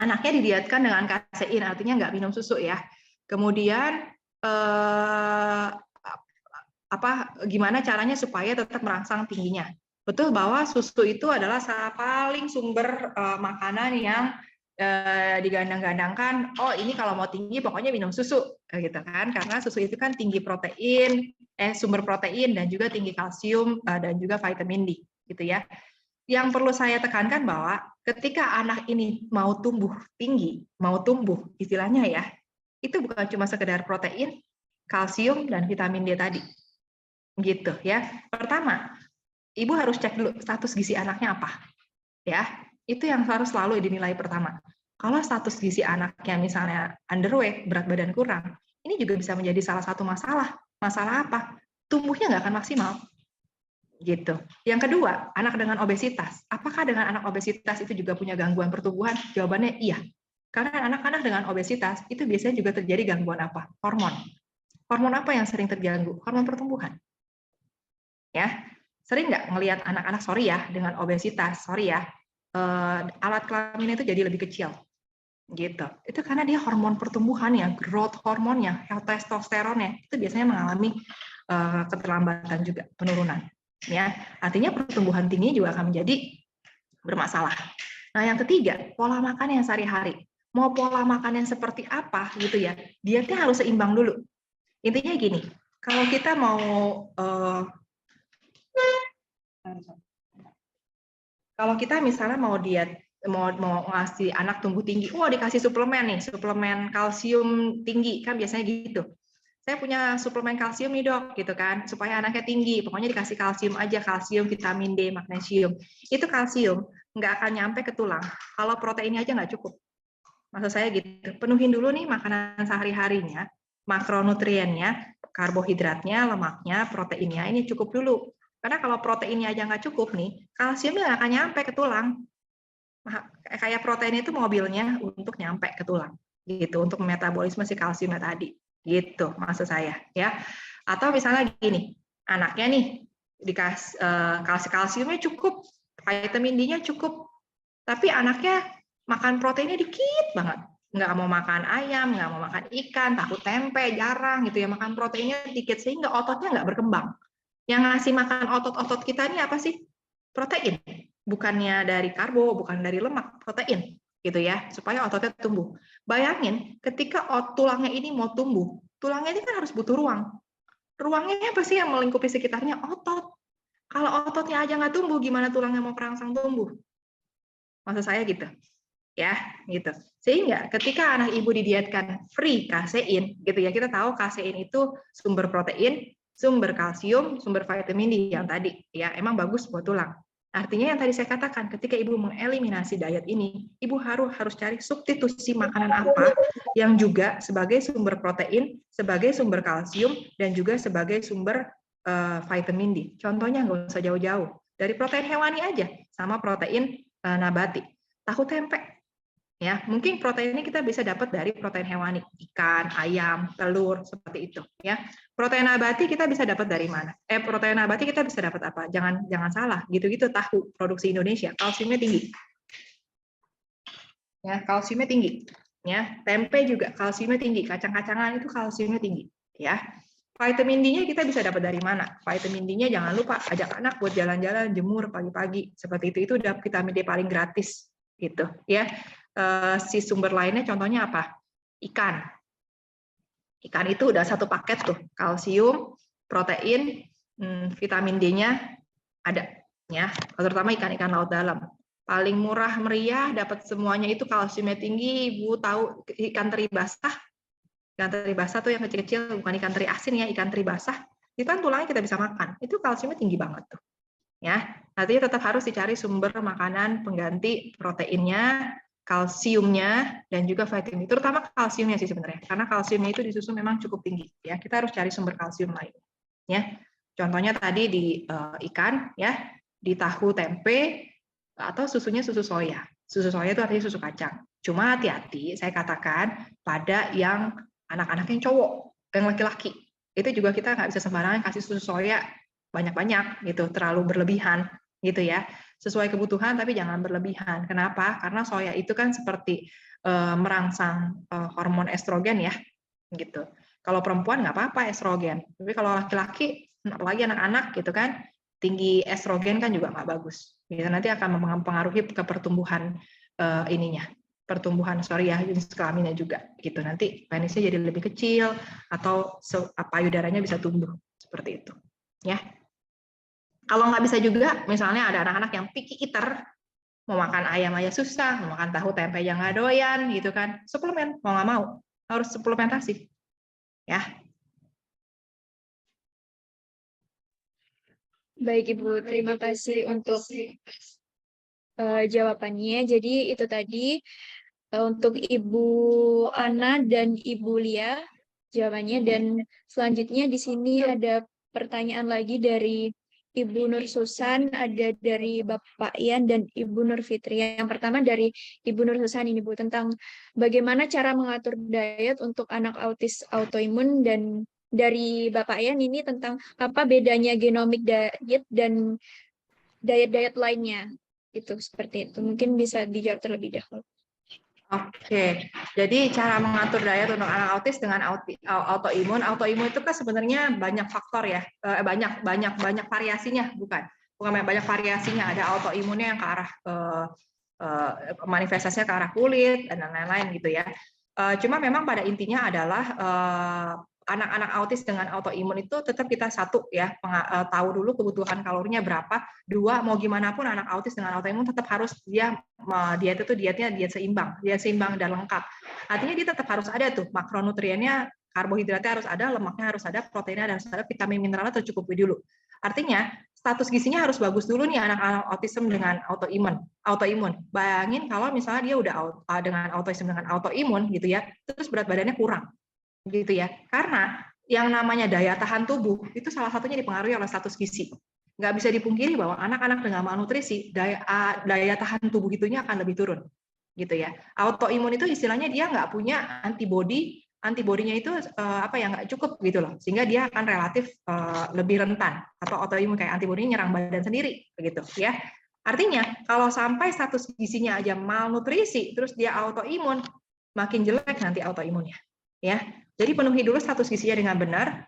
Speaker 2: Anaknya didietkan dengan kasein, artinya nggak minum susu ya. Kemudian gimana caranya supaya tetap merangsang tingginya. Betul bahwa susu itu adalah paling sumber makanan yang digandang-gandangkan, oh ini kalau mau tinggi pokoknya minum susu gitu kan, karena susu itu kan tinggi protein, sumber protein dan juga tinggi kalsium dan juga vitamin D gitu ya. Yang perlu saya tekankan bahwa ketika anak ini mau tumbuh tinggi, mau tumbuh istilahnya ya, itu bukan cuma sekedar protein, kalsium, dan vitamin D tadi. Gitu ya. Pertama, ibu harus cek dulu status gizi anaknya apa. Ya, itu yang harus selalu dinilai pertama. Kalau status gizi anaknya misalnya underweight, berat badan kurang, ini juga bisa menjadi salah satu masalah. Masalah apa? Tumbuhnya nggak akan maksimal. Gitu. Yang kedua, anak dengan obesitas. Apakah dengan anak obesitas itu juga punya gangguan pertumbuhan? Jawabannya iya. Karena anak-anak dengan obesitas itu biasanya juga terjadi gangguan apa? Hormon. Hormon apa yang sering terganggu? Hormon pertumbuhan. Ya, sering nggak ngelihat anak-anak, sorry ya, dengan obesitas, sorry ya, alat kelaminnya itu jadi lebih kecil, gitu. Itu karena dia hormon pertumbuhannya, growth hormonnya, testosteronnya itu biasanya mengalami keterlambatan juga, penurunan. Ya, artinya pertumbuhan tinggi juga akan menjadi bermasalah. Nah, yang ketiga, pola makan yang sehari-hari. Mau pola makan yang seperti apa gitu ya, dietnya harus seimbang dulu. Intinya gini, kalau kita mau kalau kita misalnya mau diet, mau ngasih anak tumbuh tinggi, dikasih suplemen nih, suplemen kalsium tinggi, kan biasanya gitu. Saya punya suplemen kalsium nih dok, gitu kan, supaya anaknya tinggi, pokoknya dikasih kalsium aja, kalsium, vitamin D, magnesium. Itu kalsium, nggak akan nyampe ke tulang, kalau proteinnya aja nggak cukup. Maksud saya gitu, penuhin dulu nih makanan sehari-harinya, makronutriennya, karbohidratnya, lemaknya, proteinnya, ini cukup dulu. Karena kalau proteinnya aja nggak cukup nih, kalsiumnya nggak akan nyampe ke tulang. Kayak protein itu mobilnya untuk nyampe ke tulang, gitu, untuk metabolisme si kalsiumnya tadi. Gitu maksud saya ya. Atau misalnya gini, anaknya nih dikasih kalsiumnya cukup, vitamin D-nya cukup, tapi anaknya makan proteinnya dikit banget, nggak mau makan ayam, nggak mau makan ikan, tahu tempe jarang gitu ya, makan proteinnya dikit sehingga ototnya nggak berkembang. Yang ngasih makan otot-otot kita ini apa sih? Protein, bukannya dari karbo, bukan dari lemak, protein gitu ya, supaya ototnya tumbuh. Bayangin, ketika tulangnya ini mau tumbuh, tulangnya ini kan harus butuh ruang. Ruangnya apa sih yang melingkupi sekitarnya? Otot. Kalau ototnya aja nggak tumbuh, gimana tulangnya mau perangsang tumbuh? Maksud saya gitu. Ya, gitu. Sehingga ketika anak ibu didietkan free kasein, gitu ya, kita tahu kasein itu sumber protein, sumber kalsium, sumber vitamin D yang tadi, ya, emang bagus buat tulang. Artinya yang tadi saya katakan, ketika ibu mengeliminasi diet ini, ibu harus cari substitusi makanan apa yang juga sebagai sumber protein, sebagai sumber kalsium, dan juga sebagai sumber vitamin D. Contohnya nggak usah jauh-jauh, dari protein hewani aja, sama protein nabati. Tahu tempe, ya, mungkin proteinnya kita bisa dapat dari protein hewani, ikan, ayam, telur, seperti itu ya. Protein nabati kita bisa dapat dari mana? Protein nabati kita bisa dapat apa? Jangan salah, gitu-gitu tahu produksi Indonesia, kalsiumnya tinggi. Ya, kalsiumnya tinggi. Ya, tempe juga kalsiumnya tinggi, kacang-kacangan itu kalsiumnya tinggi, ya. Vitamin D-nya kita bisa dapat dari mana? Vitamin D-nya jangan lupa ajak anak buat jalan-jalan, jemur pagi-pagi, seperti itu udah vitamin D paling gratis, gitu, ya. Si sumber lainnya contohnya apa? Ikan. Ikan itu udah satu paket tuh, kalsium, protein, vitamin D-nya ada, ya. Terutama ikan-ikan laut dalam. Paling murah meriah, dapat semuanya itu kalsiumnya tinggi. Ibu tahu ikan teri basah? Ikan teri basah tuh yang kecil-kecil, bukan ikan teri asin ya, ikan teri basah. Itu kan tulangnya kita bisa makan. Itu kalsiumnya tinggi banget tuh. Ya, artinya tetap harus dicari sumber makanan pengganti proteinnya, kalsiumnya, dan juga vitamin. Terutama kalsiumnya sih sebenarnya, karena kalsiumnya itu di susu memang cukup tinggi. Ya, kita harus cari sumber kalsium lain. Ya, contohnya tadi di ikan, ya, di tahu tempe, atau susunya susu soya. Susu soya itu artinya susu kacang. Cuma hati-hati, saya katakan pada yang anak-anak yang cowok, yang laki-laki. Itu juga kita nggak bisa sembarangan kasih susu soya banyak-banyak gitu, terlalu berlebihan gitu ya. Sesuai kebutuhan tapi jangan berlebihan. Kenapa? Karena soya itu kan seperti merangsang hormon estrogen ya, gitu. Kalau perempuan nggak apa-apa estrogen, tapi kalau laki-laki, apalagi anak-anak gitu kan, tinggi estrogen kan juga nggak bagus. Gitu. Nanti akan mempengaruhi ke pertumbuhan jenis kelaminnya juga. Gitu. Nanti penisnya jadi lebih kecil atau payudaranya bisa tumbuh seperti itu. Ya. Kalau nggak bisa juga, misalnya ada anak-anak yang picky eater, mau makan ayam aja susah, mau makan tahu tempe yang nggak doyan gitu kan, suplemen mau nggak mau harus suplementasi ya.
Speaker 1: Baik Ibu, terima kasih untuk jawabannya. Jadi itu tadi untuk Ibu Ana dan Ibu Lia jawabannya. Dan selanjutnya di sini ada pertanyaan lagi dari Ibu Nur Susan, ada dari Bapak Ian dan Ibu Nur Fitri. Yang pertama dari Ibu Nur Susan ini Bu, tentang bagaimana cara mengatur diet untuk anak autis autoimun, dan dari Bapak Ian ini tentang apa bedanya genomic diet dan diet-diet lainnya. Itu seperti itu. Mungkin bisa dijawab terlebih dahulu.
Speaker 2: Oke, jadi cara mengatur diet untuk anak autis dengan autoimun. Autoimun itu kan sebenarnya banyak faktor ya, banyak variasinya, bukan banyak variasinya. Ada autoimunnya yang ke arah manifestasinya ke arah kulit dan lain-lain gitu ya. Cuma memang pada intinya adalah anak-anak autis dengan autoimun itu tetap kita satu ya, tahu dulu kebutuhan kalorinya berapa. Dua, mau gimana pun anak autis dengan autoimun tetap harus dia diet itu diet seimbang dan lengkap. Artinya dia tetap harus ada tuh makronutriennya, karbohidratnya harus ada, lemaknya harus ada, proteinnya harus ada, vitamin mineralnya tercukupi dulu. Artinya status gizinya harus bagus dulu nih anak-anak autism dengan autoimun. Bayangin kalau misalnya dia udah dengan autism dengan autoimun gitu ya, terus berat badannya kurang gitu ya. Karena yang namanya daya tahan tubuh itu salah satunya dipengaruhi oleh status gizi. Nggak bisa dipungkiri bahwa anak-anak dengan malnutrisi daya tahan tubuh itunya akan lebih turun gitu ya. Autoimun itu istilahnya dia nggak punya antibodinya itu nggak cukup gitu loh, sehingga dia akan relatif lebih rentan, atau autoimun kayak antibodinya nyerang badan sendiri begitu ya. Artinya kalau sampai status gizinya aja malnutrisi terus dia autoimun, makin jelek nanti autoimunnya ya. Jadi penuhi dulu status gizinya dengan benar,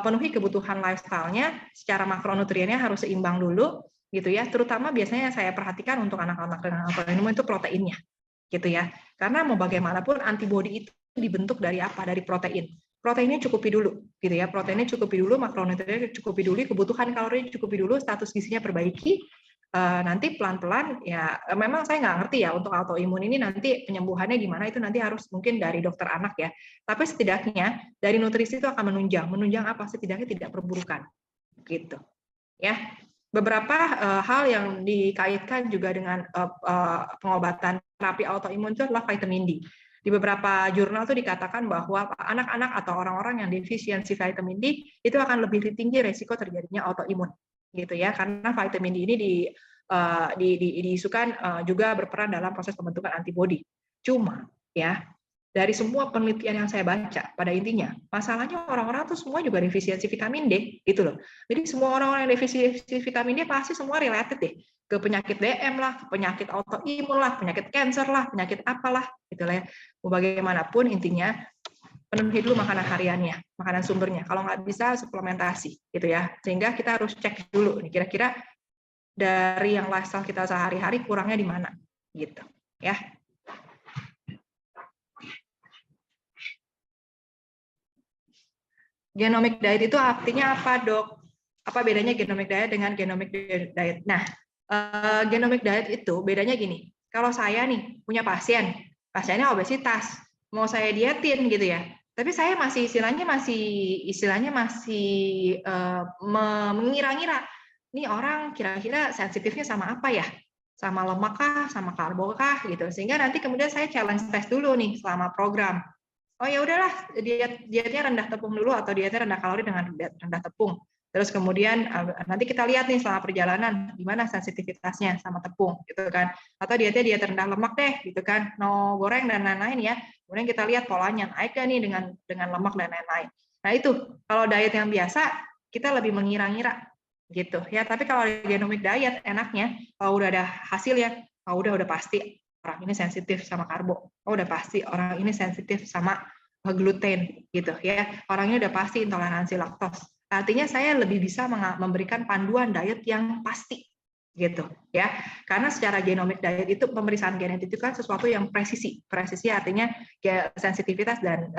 Speaker 2: penuhi kebutuhan lifestyle-nya, secara makronutriennya harus seimbang dulu gitu ya. Terutama biasanya saya perhatikan untuk anak-anak dengan autoimun itu proteinnya gitu ya. Karena mau bagaimanapun antibodi itu dibentuk dari apa? Dari protein. Proteinnya cukupi dulu gitu ya. Proteinnya cukupi dulu, makronutriennya cukupi dulu, kebutuhan kalorinya cukupi dulu, status gizinya perbaiki. Nanti pelan-pelan ya, memang saya nggak ngerti ya untuk autoimun ini nanti penyembuhannya gimana, itu nanti harus mungkin dari dokter anak ya. Tapi setidaknya dari nutrisi itu akan menunjang apa, setidaknya tidak perburukan gitu ya. Beberapa hal yang dikaitkan juga dengan pengobatan terapi autoimun itu adalah vitamin D. Di beberapa jurnal itu dikatakan bahwa anak-anak atau orang-orang yang defisiensi vitamin D itu akan lebih tinggi resiko terjadinya autoimun gitu ya, karena vitamin D ini diisukan juga berperan dalam proses pembentukan antibodi. Cuma ya, dari semua penelitian yang saya baca, pada intinya masalahnya orang-orang tuh semua juga defisiensi vitamin D gitu loh. Jadi semua orang-orang yang defisiensi vitamin D pasti semua related deh ke penyakit DM lah, ke penyakit autoimun lah, penyakit cancer lah, penyakit apalah gitu lah ya. Bagaimanapun intinya penuhi dulu makanan hariannya, makanan sumbernya. Kalau nggak bisa suplementasi gitu ya. Sehingga kita harus cek dulu nih kira-kira dari yang lifestyle kita sehari-hari kurangnya di mana gitu ya. Genomic diet itu artinya apa, Dok? Apa bedanya genomic diet dengan genomic diet? Nah, genomic diet itu bedanya gini. Kalau saya nih punya pasiennya obesitas, mau saya dietin gitu ya. Tapi saya masih mengira-ngira. Nih orang kira-kira sensitifnya sama apa ya? Sama lemak kah, sama karbo kah gitu. Sehingga nanti kemudian saya challenge test dulu nih selama program. Oh ya udahlah, dietnya rendah tepung dulu atau dietnya rendah kalori dengan rendah tepung. Terus kemudian nanti kita lihat nih selama perjalanan gimana sensitivitasnya sama tepung gitu kan. Atau diet rendah lemak deh gitu kan, no goreng dan lain-lain ya. Kemudian kita lihat polanya naik kan nih dengan lemak dan lain-lain. Nah itu kalau diet yang biasa kita lebih mengira-ngira gitu ya. Tapi kalau genomic diet enaknya kalau udah ada hasil ya, udah pasti orang ini sensitif sama karbo. Oh, udah pasti orang ini sensitif sama gluten gitu ya. Orangnya udah pasti intoleransi laktos. Artinya saya lebih bisa memberikan panduan diet yang pasti gitu ya. Karena secara genomic diet itu pemeriksaan genetik itu kan sesuatu yang presisi. Presisi artinya sensitivitas dan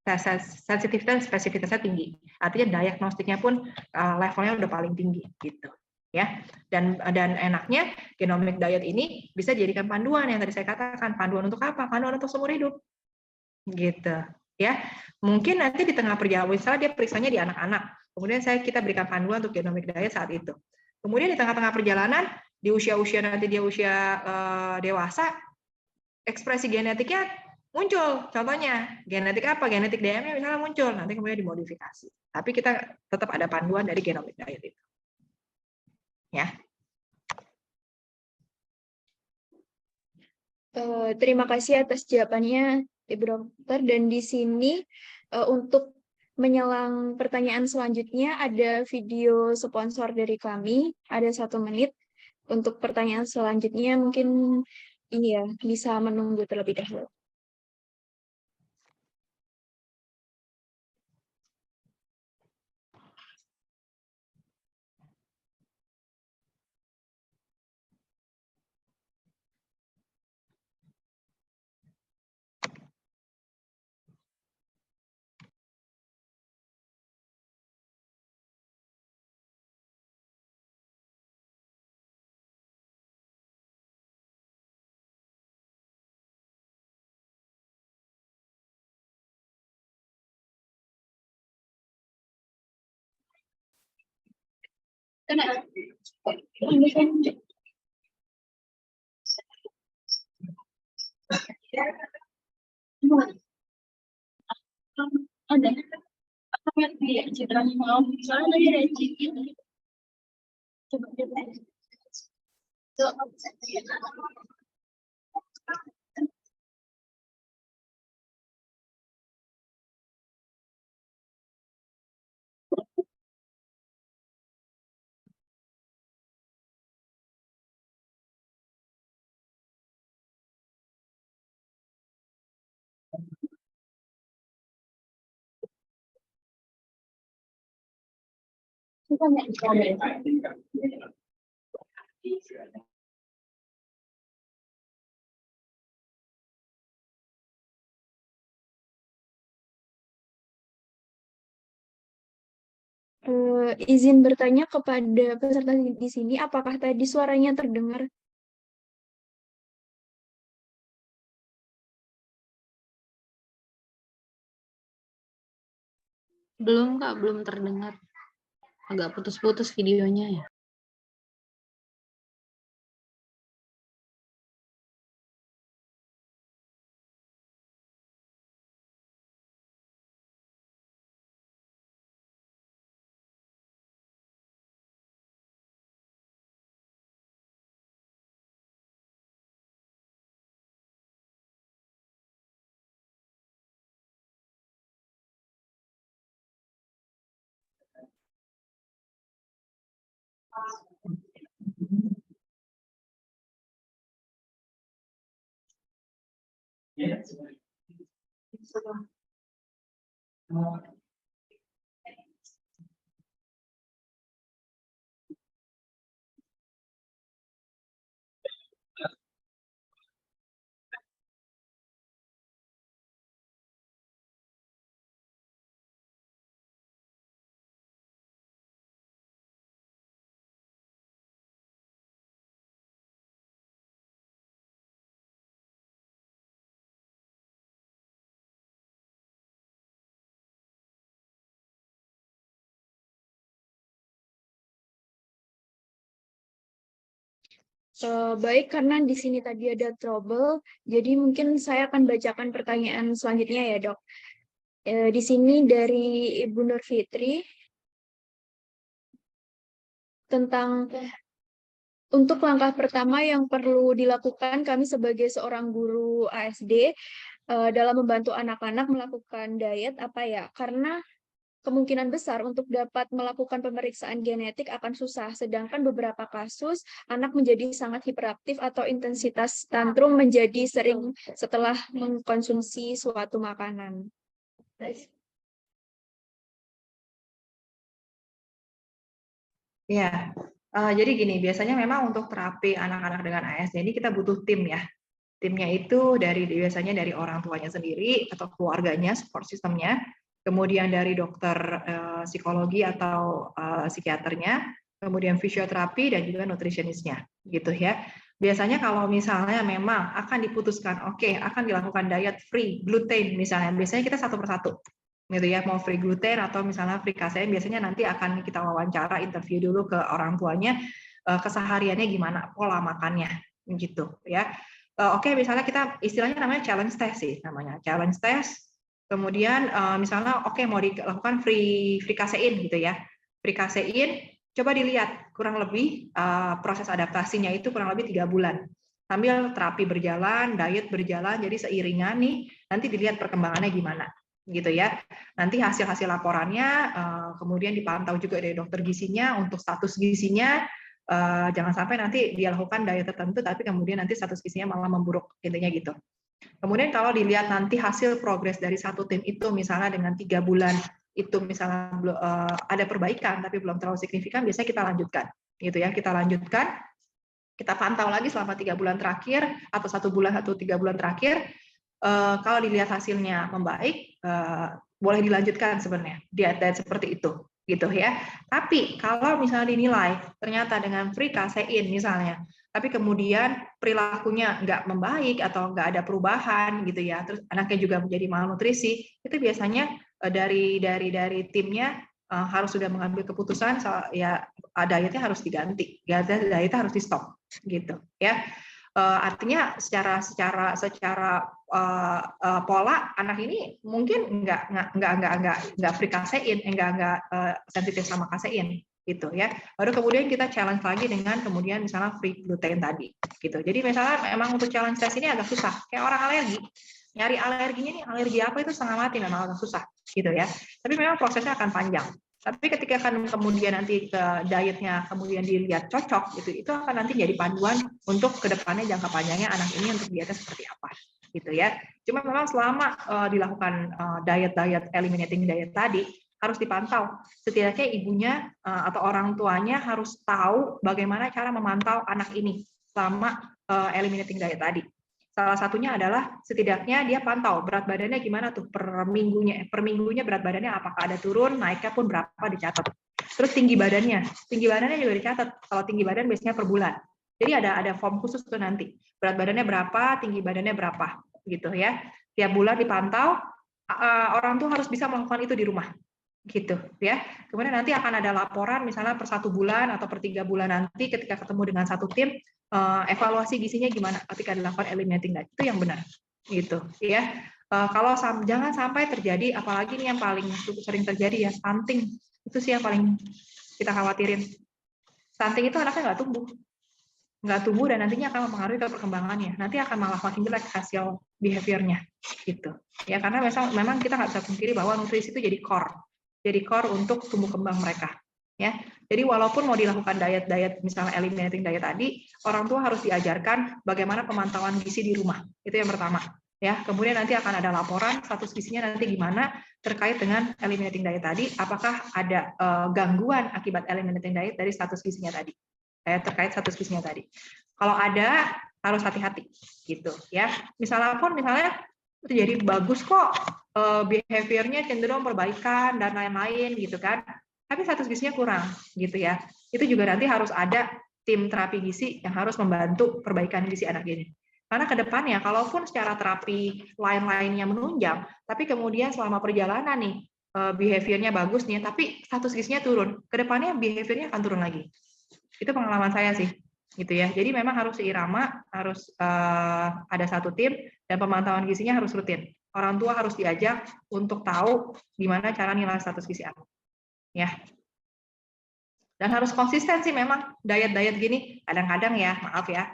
Speaker 2: sensitivitas dan spesifitasnya tinggi. Artinya diagnostiknya pun levelnya udah paling tinggi gitu. ya. Dan enaknya genomic diet ini bisa dijadikan panduan yang tadi saya katakan. Panduan untuk apa? Panduan untuk seumur hidup, gitu ya. Mungkin nanti di tengah perjalanan, misalnya dia periksanya di anak-anak, kemudian kita berikan panduan untuk genomic diet saat itu. Kemudian di tengah-tengah perjalanan, di usia-usia nanti dia usia dewasa, ekspresi genetiknya muncul. Contohnya genetik apa? Genetik DM-nya misalnya muncul, nanti kemudian dimodifikasi. Tapi kita tetap ada panduan dari genomic diet itu. Ya.
Speaker 1: Terima kasih atas jawabannya, Ibu Dokter. Dan di sini untuk menyelang pertanyaan selanjutnya ada video sponsor dari kami, ada 1 menit. Untuk pertanyaan selanjutnya mungkin iya bisa menunggu terlebih dahulu. Ada. Izin bertanya kepada peserta di sini, apakah tadi suaranya terdengar?
Speaker 3: Belum Kak, belum terdengar. Agak putus-putus videonya ya.
Speaker 1: Baik, karena di sini tadi ada trouble, jadi mungkin saya akan bacakan pertanyaan selanjutnya ya, Dok. Di sini dari Ibu Nur Fitri tentang untuk langkah pertama yang perlu dilakukan kami sebagai seorang guru ASD dalam membantu anak-anak melakukan diet apa ya? Karena kemungkinan besar untuk dapat melakukan pemeriksaan genetik akan susah, sedangkan beberapa kasus anak menjadi sangat hiperaktif atau intensitas tantrum menjadi sering setelah mengkonsumsi suatu makanan.
Speaker 2: Ya, jadi gini, biasanya memang untuk terapi anak-anak dengan ASD ini kita butuh tim ya. Timnya itu biasanya dari orang tuanya sendiri atau keluarganya, support sistemnya, kemudian dari dokter psikologi atau psikiaternya, kemudian fisioterapi, dan juga nutritionistnya, gitu ya. Biasanya kalau misalnya memang akan diputuskan, oke, akan dilakukan diet free gluten misalnya, biasanya kita satu persatu, gitu ya, mau free gluten atau misalnya free kasein, biasanya nanti akan kita wawancara, interview dulu ke orang tuanya, kesehariannya gimana, pola makannya, gitu ya. Oke, misalnya kita istilahnya namanya challenge test sih, namanya challenge test. Kemudian misalnya oke mau dilakukan free kasein gitu ya, free kasein. Coba dilihat kurang lebih proses adaptasinya itu kurang lebih 3 bulan. Sambil terapi berjalan, diet berjalan, jadi seiringan nih nanti dilihat perkembangannya gimana gitu ya. Nanti hasil-hasil laporannya kemudian dipantau juga dari dokter gizinya untuk status gizinya. Jangan sampai nanti dia lakukan diet tertentu tapi kemudian nanti status gizinya malah memburuk, intinya gitu. Kemudian kalau dilihat nanti hasil progres dari satu tim itu misalnya dengan 3 bulan itu misalnya ada perbaikan tapi belum terlalu signifikan, biasanya kita lanjutkan gitu ya, kita lanjutkan, kita pantau lagi selama 3 bulan terakhir atau 1 bulan atau 3 bulan terakhir. Kalau dilihat hasilnya membaik, boleh dilanjutkan sebenarnya diet seperti itu gitu ya. Tapi kalau misalnya dinilai ternyata dengan free kasein misalnya, tapi kemudian perilakunya nggak membaik atau nggak ada perubahan gitu ya, terus anaknya juga menjadi malnutrisi, itu biasanya dari timnya harus sudah mengambil keputusan ya dietnya harus diganti, dietnya harus di stop gitu ya. Artinya secara pola anak ini mungkin nggak free kasein, nggak sensitif sama kasein gitu ya. Baru kemudian kita challenge lagi dengan kemudian misalnya free gluten tadi gitu. Jadi misalnya memang untuk challenge test ini agak susah, kayak orang alergi, nyari alerginya nih, alergi apa itu setengah mati, memang agak susah gitu ya. Tapi memang prosesnya akan panjang. Tapi ketika kan kemudian nanti ke dietnya kemudian dilihat cocok gitu, itu akan nanti jadi panduan untuk kedepannya jangka panjangnya anak ini untuk dietnya seperti apa gitu ya. Cuma memang selama dilakukan diet eliminating diet tadi harus dipantau. Setidaknya ibunya atau orang tuanya harus tahu bagaimana cara memantau anak ini selama eliminating diet tadi. Salah satunya adalah setidaknya dia pantau berat badannya gimana tuh per minggunya berat badannya apakah ada turun, naiknya pun berapa dicatat. Terus tinggi badannya juga dicatat. Kalau tinggi badan biasanya per bulan. Jadi ada form khusus tuh nanti. Berat badannya berapa, tinggi badannya berapa gitu ya. Tiap bulan dipantau, orang tuh harus bisa melakukan itu di rumah gitu ya. Kemudian nanti akan ada laporan misalnya per 1 bulan atau per 3 bulan nanti ketika ketemu dengan satu tim, evaluasi gizinya gimana ketika dilakukan eliminating diet, itu yang benar gitu ya. Kalau jangan sampai terjadi, apalagi ini yang paling sering terjadi ya, stunting, itu sih yang paling kita khawatirin. Stunting itu anaknya nggak tumbuh dan nantinya akan mempengaruhi ke perkembangannya, nanti akan malah makin jelek hasil behaviornya gitu ya. Karena memang kita nggak bisa pungkiri bahwa nutrisi itu jadi core untuk tumbuh kembang mereka ya. Jadi walaupun mau dilakukan diet misalnya eliminating diet tadi, orang tua harus diajarkan bagaimana pemantauan gizi di rumah, itu yang pertama ya. Kemudian nanti akan ada laporan status gizinya nanti gimana terkait dengan eliminating diet tadi, apakah ada gangguan akibat eliminating diet dari status gizinya tadi, terkait status gizinya tadi. Kalau ada harus hati-hati gitu ya. Misalnya terjadi bagus kok, behaviornya cenderung perbaikan dan lain-lain gitu kan, tapi status gizinya kurang gitu ya. Itu juga nanti harus ada tim terapi gizi yang harus membantu perbaikan gizi anak ini. Karena ke depannya kalaupun secara terapi lain-lainnya menunjang, tapi kemudian selama perjalanan nih behaviornya bagus nih, tapi status gizinya turun, ke depannya behaviornya akan turun lagi. Itu pengalaman saya sih gitu ya. Jadi memang harus seirama, harus ada satu tim dan pemantauan gizinya harus rutin. Orang tua harus diajak untuk tahu gimana cara nilai status gizi anak ya. Dan harus konsisten sih memang diet gini. Kadang-kadang ya, maaf ya,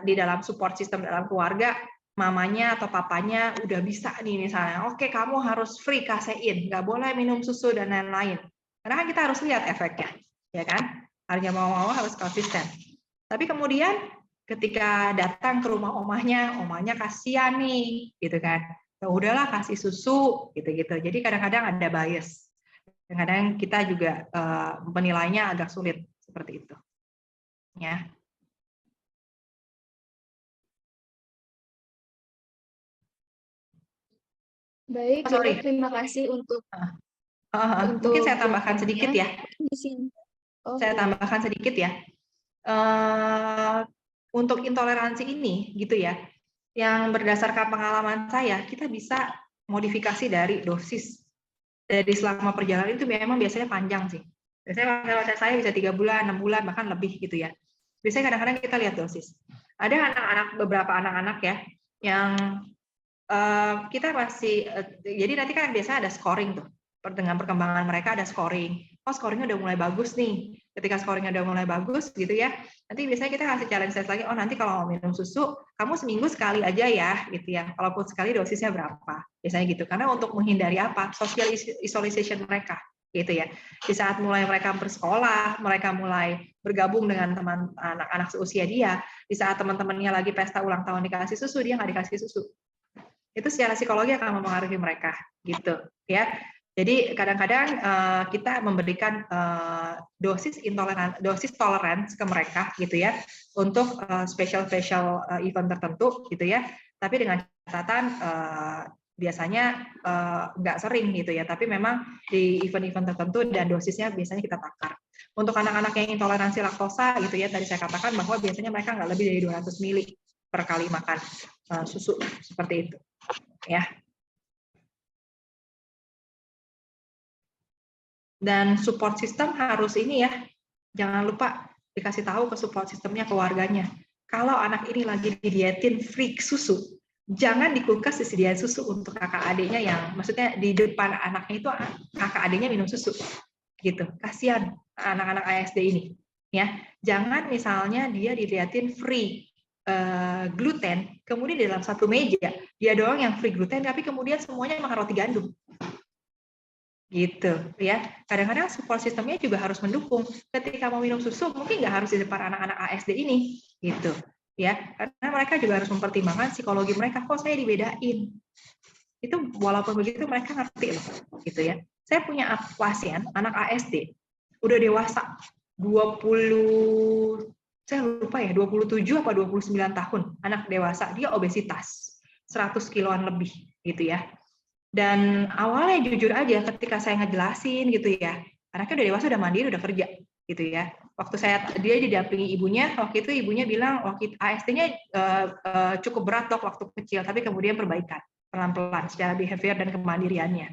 Speaker 2: di dalam support system dalam keluarga, mamanya atau papanya udah bisa nih misalnya, oke kamu harus free kasein, nggak boleh minum susu dan lain-lain. Karena kan kita harus lihat efeknya, ya kan? Harusnya mau harus konsisten. Tapi kemudian ketika datang ke rumah omahnya kasihan nih, gitu kan? Ya udahlah kasih susu, gitu-gitu. Jadi kadang-kadang ada bias. Kadang-kadang kita juga menilainya agak sulit seperti itu. Ya.
Speaker 1: Baik, terima kasih untuk
Speaker 2: mungkin saya tambahkan sedikit ya.
Speaker 1: di sini.
Speaker 2: Saya tambahkan sedikit ya. Untuk intoleransi ini gitu ya, yang berdasarkan pengalaman saya, kita bisa modifikasi dari dosis. Dari selama perjalanan itu memang biasanya panjang sih. Biasanya saya bisa 3 bulan, 6 bulan, bahkan lebih gitu ya. Biasanya kadang-kadang kita lihat dosis. Ada beberapa anak-anak ya, yang kita masih, jadi nanti kan biasanya ada scoring tuh. Dengan perkembangan mereka ada scoring. Oh, scoringnya udah mulai bagus nih. Ketika scoringnya udah mulai bagus gitu ya, nanti biasanya kita kasih challenge test lagi. Oh, nanti kalau mau minum susu, kamu seminggu sekali aja ya, gitu ya. Kalaupun sekali dosisnya berapa? Biasanya gitu. Karena untuk menghindari apa? Social isolation mereka, gitu ya. Di saat mulai mereka bersekolah, mereka mulai bergabung dengan teman anak-anak seusia dia. Di saat teman-temannya lagi pesta ulang tahun dikasih susu, dia nggak dikasih susu. Itu secara psikologi akan mempengaruhi mereka, gitu ya. Jadi kadang-kadang kita memberikan dosis tolerance ke mereka gitu ya untuk special event tertentu gitu ya. Tapi dengan catatan biasanya nggak sering gitu ya. Tapi memang di event-event tertentu dan dosisnya biasanya kita takar. Untuk anak-anak yang intoleransi laktosa gitu ya, tadi saya katakan bahwa biasanya mereka nggak lebih dari 200 ml per kali makan susu seperti itu ya. Dan support system harus ini ya, jangan lupa dikasih tahu ke support systemnya, keluarganya. Kalau anak ini lagi didietin freak susu, jangan di kulkas disediain susu untuk kakak adiknya yang, maksudnya di depan anaknya itu kakak adiknya minum susu, gitu. Kasihan anak-anak ASD ini, ya. Jangan misalnya dia diliatin free gluten, kemudian di dalam satu meja dia doang yang free gluten, tapi kemudian semuanya makan roti gandum. Gitu ya, kadang-kadang support sistemnya juga harus mendukung. Ketika mau minum susu mungkin nggak harus di depan anak-anak ASD ini, gitu ya, karena mereka juga harus mempertimbangkan psikologi mereka. Kok saya dibedain? Itu walaupun begitu mereka ngerti loh, gitu ya. Saya punya pasien anak ASD udah dewasa 20, saya lupa ya, 27 apa 29 tahun, anak dewasa, dia obesitas 100 kiloan lebih gitu ya. Dan awalnya jujur aja ketika saya ngejelasin gitu ya, anaknya udah dewasa, udah mandiri, udah kerja gitu ya. Waktu dia didampingi ibunya, waktu itu ibunya bilang waktu ASD-nya cukup berat dok waktu kecil, tapi kemudian perbaikan pelan-pelan secara behavior dan kemandiriannya.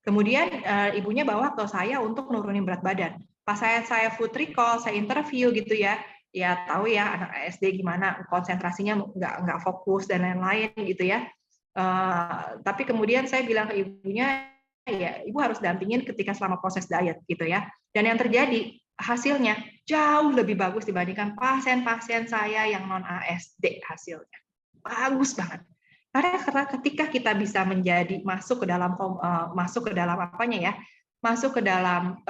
Speaker 2: Kemudian ibunya bawa ke saya untuk nurunin berat badan. Pas saya food recall, saya interview gitu ya, ya tahu ya anak ASD gimana konsentrasinya nggak fokus dan lain-lain gitu ya. Tapi kemudian saya bilang ke ibunya, ya ibu harus dampingin ketika selama proses diet gitu ya. Dan yang terjadi hasilnya jauh lebih bagus dibandingkan pasien-pasien saya yang non ASD hasilnya. Bagus banget. Karena ketika kita bisa menjadi masuk ke dalam apanya ya, masuk ke dalam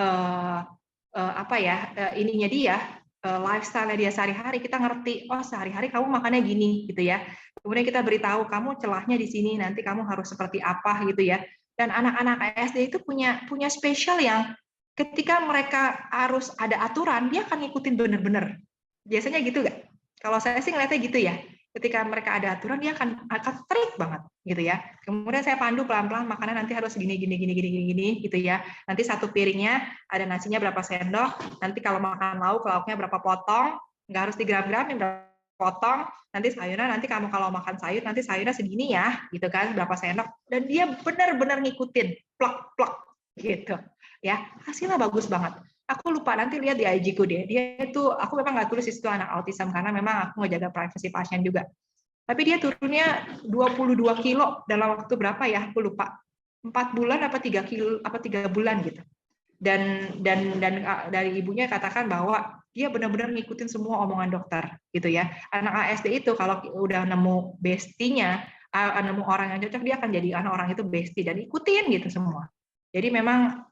Speaker 2: ininya dia, lifestyle dia sehari-hari, kita ngerti, oh sehari-hari kamu makannya gini gitu ya. Kemudian kita beritahu kamu celahnya di sini, nanti kamu harus seperti apa gitu ya. Dan anak-anak ASD itu punya spesial yang ketika mereka harus ada aturan, dia akan ngikutin bener-bener. Biasanya gitu nggak? Kalau saya sih ngeliatnya gitu ya. Ketika mereka ada aturan, dia akan strict banget gitu ya. Kemudian saya pandu pelan-pelan, makanan nanti harus gini gitu ya. Nanti satu piringnya ada nasinya berapa sendok, nanti kalau makan lauknya berapa potong, nggak harus digram-gramin, berapa potong, nanti sayurnya, nanti kamu kalau makan sayur, nanti sayurnya segini ya, gitu kan, berapa sendok, dan dia benar-benar ngikutin, plok gitu, ya, hasilnya bagus banget. Aku lupa, nanti lihat di IG-ku deh, dia itu, aku memang nggak tulis di situ anak autism, karena memang aku ngejaga privasi pasien juga, tapi dia turunnya 22 kilo dalam waktu berapa ya, aku lupa, 4 bulan apa 3 bulan gitu. Dan dari ibunya katakan bahwa dia benar-benar ngikutin semua omongan dokter gitu ya. Anak ASD itu kalau udah nemu bestinya, nemu orang yang cocok, dia akan jadi anak orang itu bestie dan ikutin gitu semua. Jadi memang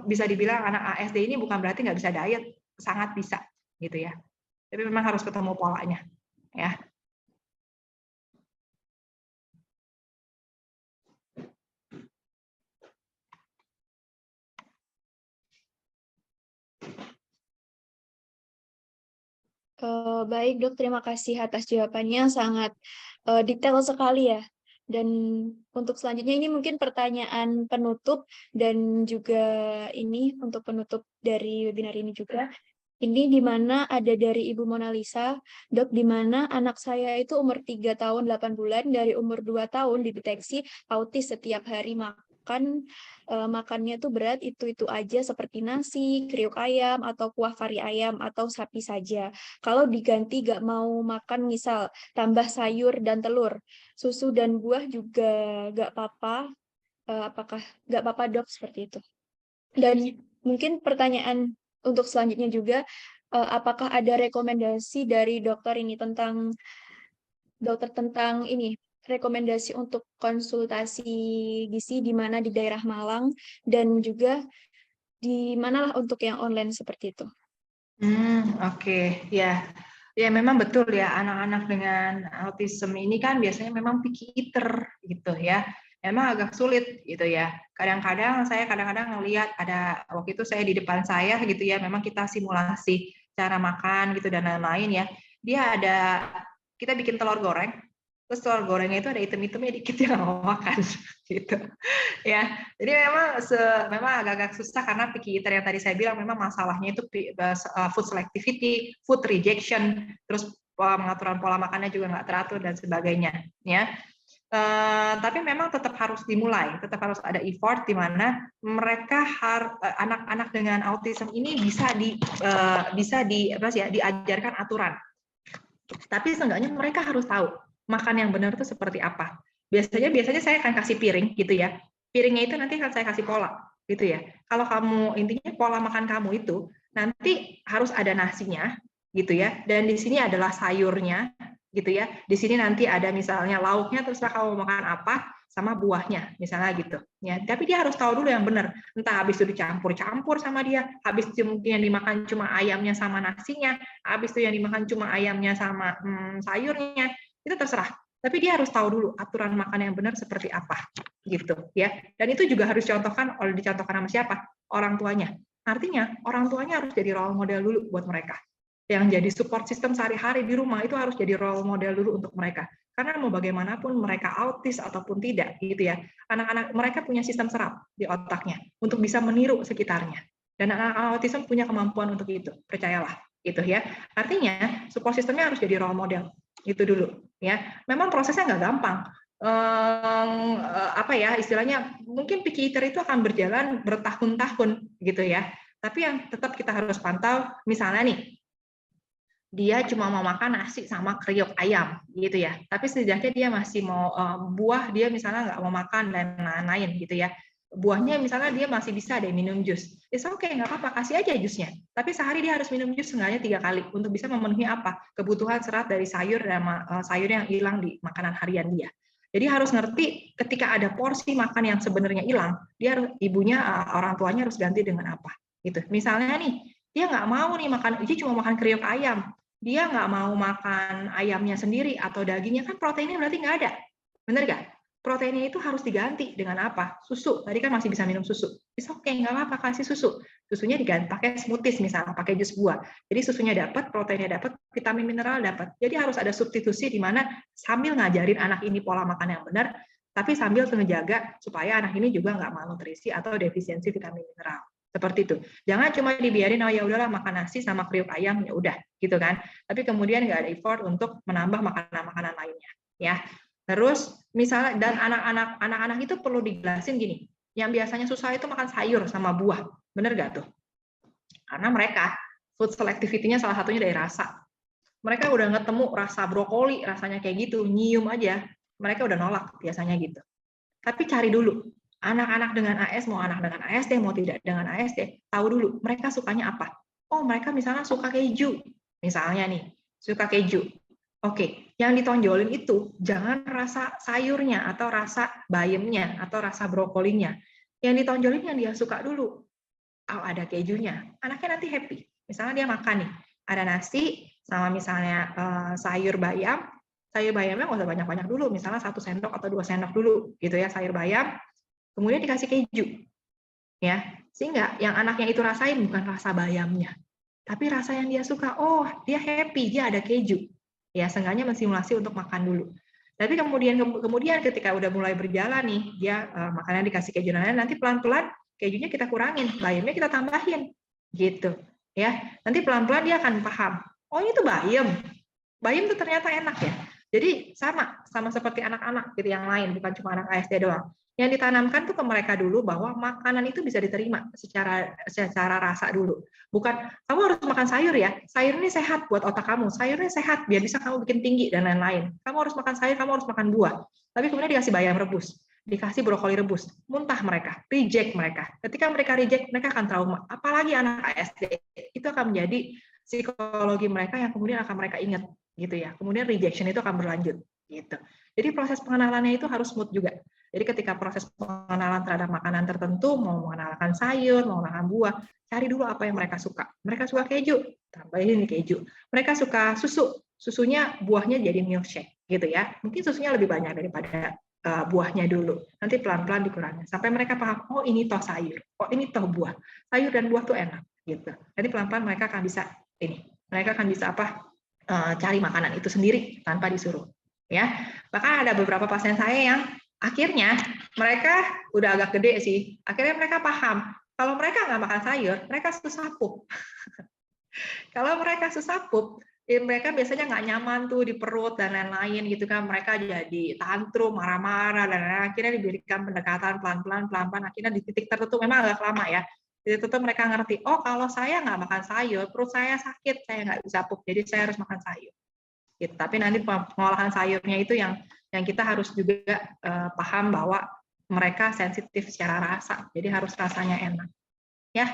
Speaker 2: bisa dibilang anak ASD ini bukan berarti nggak bisa diet, sangat bisa gitu ya. Tapi memang harus ketemu polanya ya.
Speaker 1: Baik dok, terima kasih atas jawabannya, sangat detail sekali ya. Dan untuk selanjutnya ini mungkin pertanyaan penutup dan juga ini untuk penutup dari webinar ini juga. Ini di mana ada dari Ibu Mona Lisa, Dok, di mana anak saya itu umur 3 tahun 8 bulan, dari umur 2 tahun dideteksi autis, setiap hari makannya tuh berat itu aja seperti nasi, kriuk ayam, atau kuah kari ayam, atau sapi saja. Kalau diganti gak mau makan misal tambah sayur dan telur, susu dan buah juga gak apa-apa, apakah gak apa-apa Dok seperti itu? Dan mungkin pertanyaan untuk selanjutnya juga, apakah ada rekomendasi dari dokter tentang ini, rekomendasi untuk konsultasi gizi di mana di daerah Malang dan juga di manalah untuk yang online seperti itu?
Speaker 2: Oke. Ya. Ya memang betul ya, anak-anak dengan autism ini kan biasanya memang picky eater gitu ya. Memang agak sulit gitu ya. Kadang-kadang saya ngelihat ada waktu itu saya di depan saya gitu ya, memang kita simulasi cara makan gitu dan lain-lain ya. Kita bikin telur goreng, terus telur gorengnya itu ada item-itemnya dikit yang nggak mau makan gitu ya. Jadi memang agak-agak susah karena picky eater yang tadi saya bilang memang masalahnya itu food selectivity, food rejection, terus pengaturan pola makannya juga nggak teratur dan sebagainya ya. Tapi memang tetap harus dimulai, tetap harus ada effort di mana mereka anak-anak dengan autism ini bisa diajarkan aturan. Tapi seenggaknya mereka harus tahu makan yang benar itu seperti apa. Biasanya saya akan kasih piring gitu ya. Piringnya itu nanti akan saya kasih pola gitu ya. Kalau kamu intinya pola makan kamu itu nanti harus ada nasinya gitu ya. Dan di sini adalah sayurnya gitu ya. Di sini nanti ada misalnya lauknya, terserah kamu makan apa, sama buahnya misalnya gitu ya. Tapi dia harus tahu dulu yang benar. Entah habis itu dicampur-campur sama dia, habis itu mungkin yang dimakan cuma ayamnya sama nasinya, habis itu yang dimakan cuma ayamnya sama sayurnya, itu terserah. Tapi dia harus tahu dulu aturan makan yang benar seperti apa gitu ya. Dan itu juga harus dicontohkan sama siapa? Orang tuanya. Artinya orang tuanya harus jadi role model dulu buat mereka. Yang jadi support system sehari-hari di rumah itu harus jadi role model dulu untuk mereka. Karena mau bagaimanapun mereka autis ataupun tidak gitu ya. Anak-anak mereka punya sistem serap di otaknya untuk bisa meniru sekitarnya. Dan anak-anak autism punya kemampuan untuk itu, percayalah gitu ya. Artinya support systemnya harus jadi role model itu dulu ya. Memang prosesnya nggak gampang. Istilahnya mungkin picky eater itu akan berjalan bertahun-tahun gitu ya. Tapi yang tetap kita harus pantau, misalnya nih, dia cuma mau makan nasi sama kriuk ayam gitu ya. Tapi setidaknya dia masih mau buah, dia misalnya nggak mau makan dan lain-lain gitu ya. Buahnya misalnya dia masih bisa deh minum jus. It's okay, nggak apa-apa, kasih aja jusnya. Tapi sehari dia harus minum jus seenggaknya 3 kali untuk bisa memenuhi apa? Kebutuhan serat dari sayur dan sayur yang hilang di makanan harian dia. Jadi harus ngerti ketika ada porsi makan yang sebenarnya hilang, orang tuanya harus ganti dengan apa? Gitu. Misalnya nih, dia nggak mau nih dia cuma makan kriuk ayam. Dia nggak mau makan ayamnya sendiri atau dagingnya, kan proteinnya berarti nggak ada. Bener nggak? Proteinnya itu harus diganti dengan apa? Susu. Tadi kan masih bisa minum susu. Bisa oke, nggak apa-apa, kasih susu. Susunya diganti pakai smoothies misalnya, pakai jus buah. Jadi susunya dapat, proteinnya dapat, vitamin mineral dapat. Jadi harus ada substitusi di mana sambil ngajarin anak ini pola makan yang benar, tapi sambil menjaga supaya anak ini juga nggak malnutrisi atau defisiensi vitamin mineral. Seperti itu. Jangan cuma dibiarin, oh ya udahlah makan nasi sama kriuk ayam, ya udah gitu kan. Tapi kemudian nggak ada effort untuk menambah makanan-makanan lainnya. Ya. Terus misalnya, dan anak-anak itu perlu dijelasin gini, yang biasanya susah itu makan sayur sama buah, bener gak tuh? Karena mereka food selectivity-nya salah satunya dari rasa. Mereka udah ketemu rasa brokoli, rasanya kayak gitu, nyium aja, mereka udah nolak biasanya gitu. Tapi cari dulu, anak-anak dengan AS mau anak dengan ASD, mau tidak dengan ASD, tahu dulu mereka sukanya apa. Oh, mereka misalnya suka keju, misalnya nih, suka keju. Oke, yang ditonjolin itu jangan rasa sayurnya atau rasa bayamnya atau rasa brokolinya. Yang ditonjolin yang dia suka dulu. Oh, ada kejunya. Anaknya nanti happy. Misalnya dia makan nih, ada nasi sama misalnya sayur bayam. Sayur bayamnya nggak usah banyak-banyak dulu. Misalnya 1 sendok atau 2 sendok dulu, gitu ya sayur bayam. Kemudian dikasih keju. Ya, sehingga yang anaknya itu rasain bukan rasa bayamnya, tapi rasa yang dia suka. Oh, dia happy, dia ada keju. Ya, seenggaknya mensimulasi untuk makan dulu. Tapi kemudian ketika udah mulai berjalan nih, dia makanan dikasih keju, nanti pelan-pelan kejunya kita kurangin, bayamnya kita tambahin, gitu ya. Nanti pelan-pelan dia akan paham, oh ini tuh bayam tuh ternyata enak ya. Jadi sama seperti anak-anak gitu yang lain, bukan cuma anak ASD doang. Yang ditanamkan tuh ke mereka dulu bahwa makanan itu bisa diterima secara rasa dulu. Bukan kamu harus makan sayur ya, sayur ini sehat buat otak kamu, sayurnya sehat biar bisa kamu bikin tinggi dan lain-lain. Kamu harus makan sayur, kamu harus makan buah. Tapi kemudian dikasih bayam rebus, dikasih brokoli rebus, muntah mereka, reject mereka. Ketika mereka reject, mereka akan trauma. Apalagi anak ASD, itu akan menjadi psikologi mereka yang kemudian akan mereka ingat gitu ya. Kemudian rejection itu akan berlanjut gitu. Jadi proses pengenalannya itu harus smooth juga. Jadi ketika proses pengenalan terhadap makanan tertentu, mau mengenalkan sayur, mau mengenalkan buah, cari dulu apa yang mereka suka. Mereka suka keju, tambahin keju. Mereka suka susu, susunya buahnya jadi milkshake gitu ya. Mungkin susunya lebih banyak daripada buahnya dulu. Nanti pelan-pelan dikurangi sampai mereka paham, oh ini toh sayur, oh ini toh buah. Sayur dan buah tuh enak gitu. Jadi pelan-pelan mereka akan bisa mereka akan bisa cari makanan itu sendiri tanpa disuruh ya. Bahkan ada beberapa pasien saya yang akhirnya mereka udah agak gede sih, akhirnya mereka paham kalau mereka nggak makan sayur, mereka susah pup. Kalau mereka susah pup, mereka biasanya nggak nyaman tuh di perut dan lain-lain gitu kan, mereka jadi tantrum, marah-marah, dan akhirnya diberikan pendekatan pelan-pelan, akhirnya di titik tertentu memang agak lama ya, di titik tertentu mereka ngerti, oh kalau saya nggak makan sayur, perut saya sakit, saya nggak bisa pup, jadi saya harus makan sayur. Gitu. Tapi nanti pengolahan sayurnya itu yang kita harus juga paham bahwa mereka sensitif secara rasa, jadi harus rasanya enak, ya,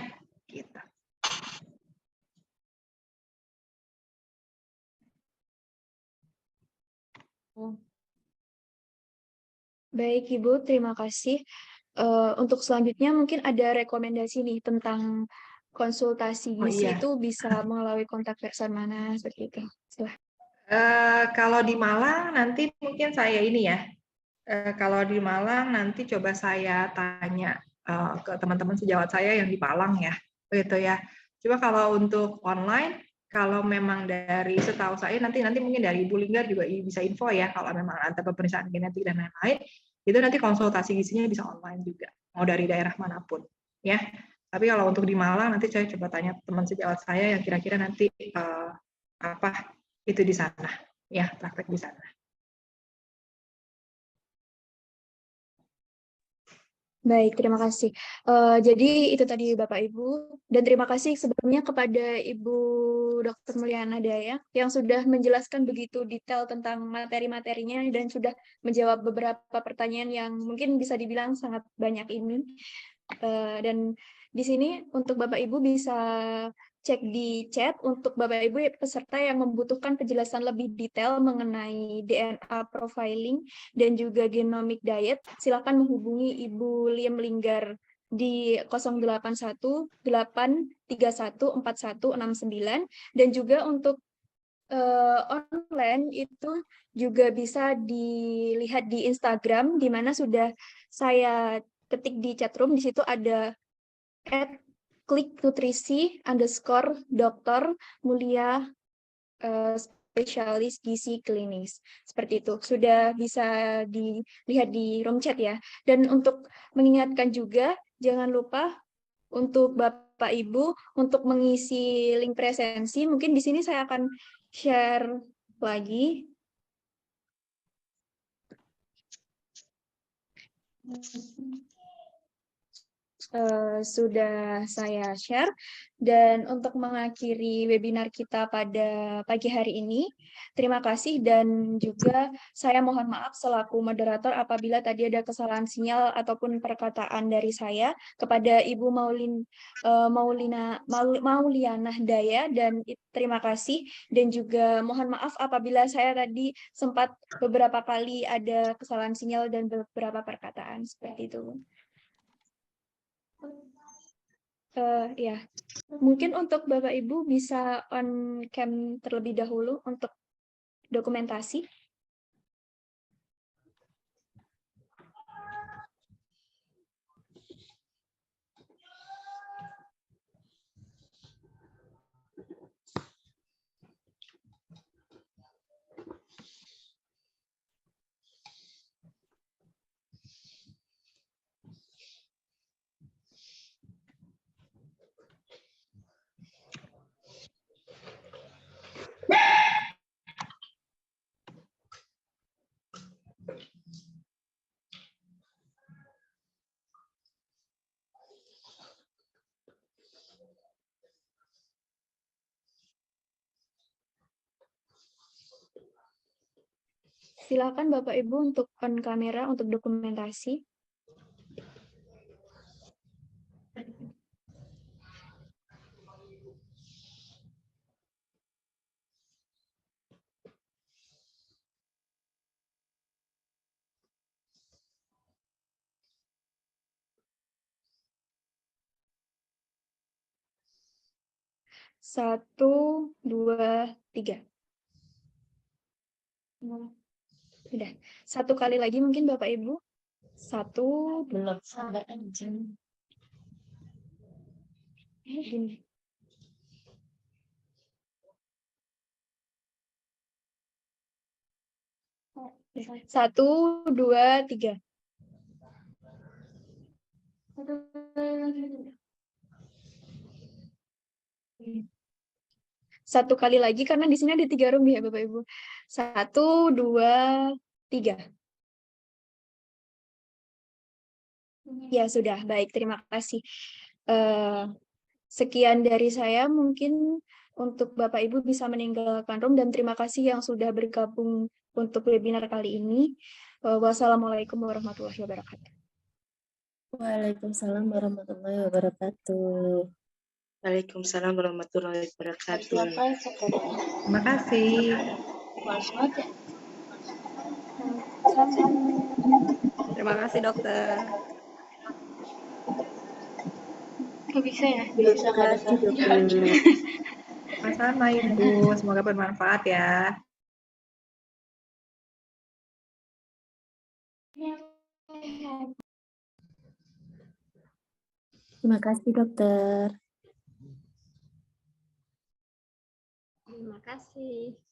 Speaker 2: gitu.
Speaker 1: Baik Ibu, terima kasih. Untuk selanjutnya mungkin ada rekomendasi nih tentang konsultasi
Speaker 2: Oh
Speaker 1: gizi
Speaker 2: iya.
Speaker 1: itu bisa melalui kontak person mana seperti itu. Silahkan.
Speaker 2: Kalau di Malang nanti mungkin saya ini ya. Kalau di Malang nanti coba saya tanya ke teman-teman sejawat saya yang di Malang ya, begitu ya. Coba kalau untuk online, kalau memang dari setahu saya nanti mungkin dari Ibu Linggar juga bisa info ya. Kalau memang ada pemeriksaan genetik dan lain-lain, itu nanti konsultasi gizinya bisa online juga, mau dari daerah manapun, ya. Tapi kalau untuk di Malang nanti saya coba tanya teman sejawat saya yang kira-kira nanti apa itu di sana, ya praktek di sana.
Speaker 1: Baik, terima kasih. Jadi itu tadi Bapak Ibu, dan terima kasih sebelumnya kepada Ibu Dr. Mulyana Daya yang sudah menjelaskan begitu detail tentang materi-materinya dan sudah menjawab beberapa pertanyaan yang mungkin bisa dibilang sangat banyak ini. Dan di sini untuk Bapak Ibu bisa cek di chat untuk Bapak Ibu peserta yang membutuhkan penjelasan lebih detail mengenai DNA profiling dan juga genomic diet, silakan menghubungi Ibu Liem Linggar di 081-831-4169 dan juga untuk online itu juga bisa dilihat di Instagram di mana sudah saya ketik di chatroom, di situ ada @kliknutrisi_Dr. Mulia spesialis gizi klinis. Seperti itu. Sudah bisa dilihat di room chat ya. Dan untuk mengingatkan juga, jangan lupa untuk Bapak Ibu untuk mengisi link presensi. Mungkin di sini saya akan share lagi. Sudah saya share, dan untuk mengakhiri webinar kita pada pagi hari ini, terima kasih dan juga saya mohon maaf selaku moderator apabila tadi ada kesalahan sinyal ataupun perkataan dari saya kepada Ibu Mauliana Daya, dan terima kasih, dan juga mohon maaf apabila saya tadi sempat beberapa kali ada kesalahan sinyal dan beberapa perkataan seperti itu. Ya, mungkin untuk Bapak Ibu bisa on cam terlebih dahulu untuk dokumentasi. Silakan Bapak Ibu untuk on kamera untuk dokumentasi. Satu, dua, tiga. Udah. Satu kali lagi mungkin Bapak Ibu. Satu,
Speaker 3: Belum sabar aja.
Speaker 1: gini. Satu, dua, tiga. Satu kali lagi karena di sini ada 3 room ya Bapak Ibu. 1, 2, 3. Ya sudah, baik, terima kasih. Sekian dari saya, mungkin untuk Bapak Ibu bisa meninggalkan room, dan terima kasih yang sudah bergabung untuk webinar kali ini. Wassalamualaikum warahmatullahi wabarakatuh.
Speaker 4: Waalaikumsalam warahmatullahi wabarakatuh.
Speaker 5: Waalaikumsalam warahmatullahi wabarakatuh.
Speaker 2: Terima kasih.
Speaker 6: Terima kasih dokter.
Speaker 3: Gak bisa ya?
Speaker 4: Terima kasih dokter.
Speaker 2: Sama-sama Ibu, semoga bermanfaat ya.
Speaker 4: Terima kasih dokter.
Speaker 6: Terima kasih.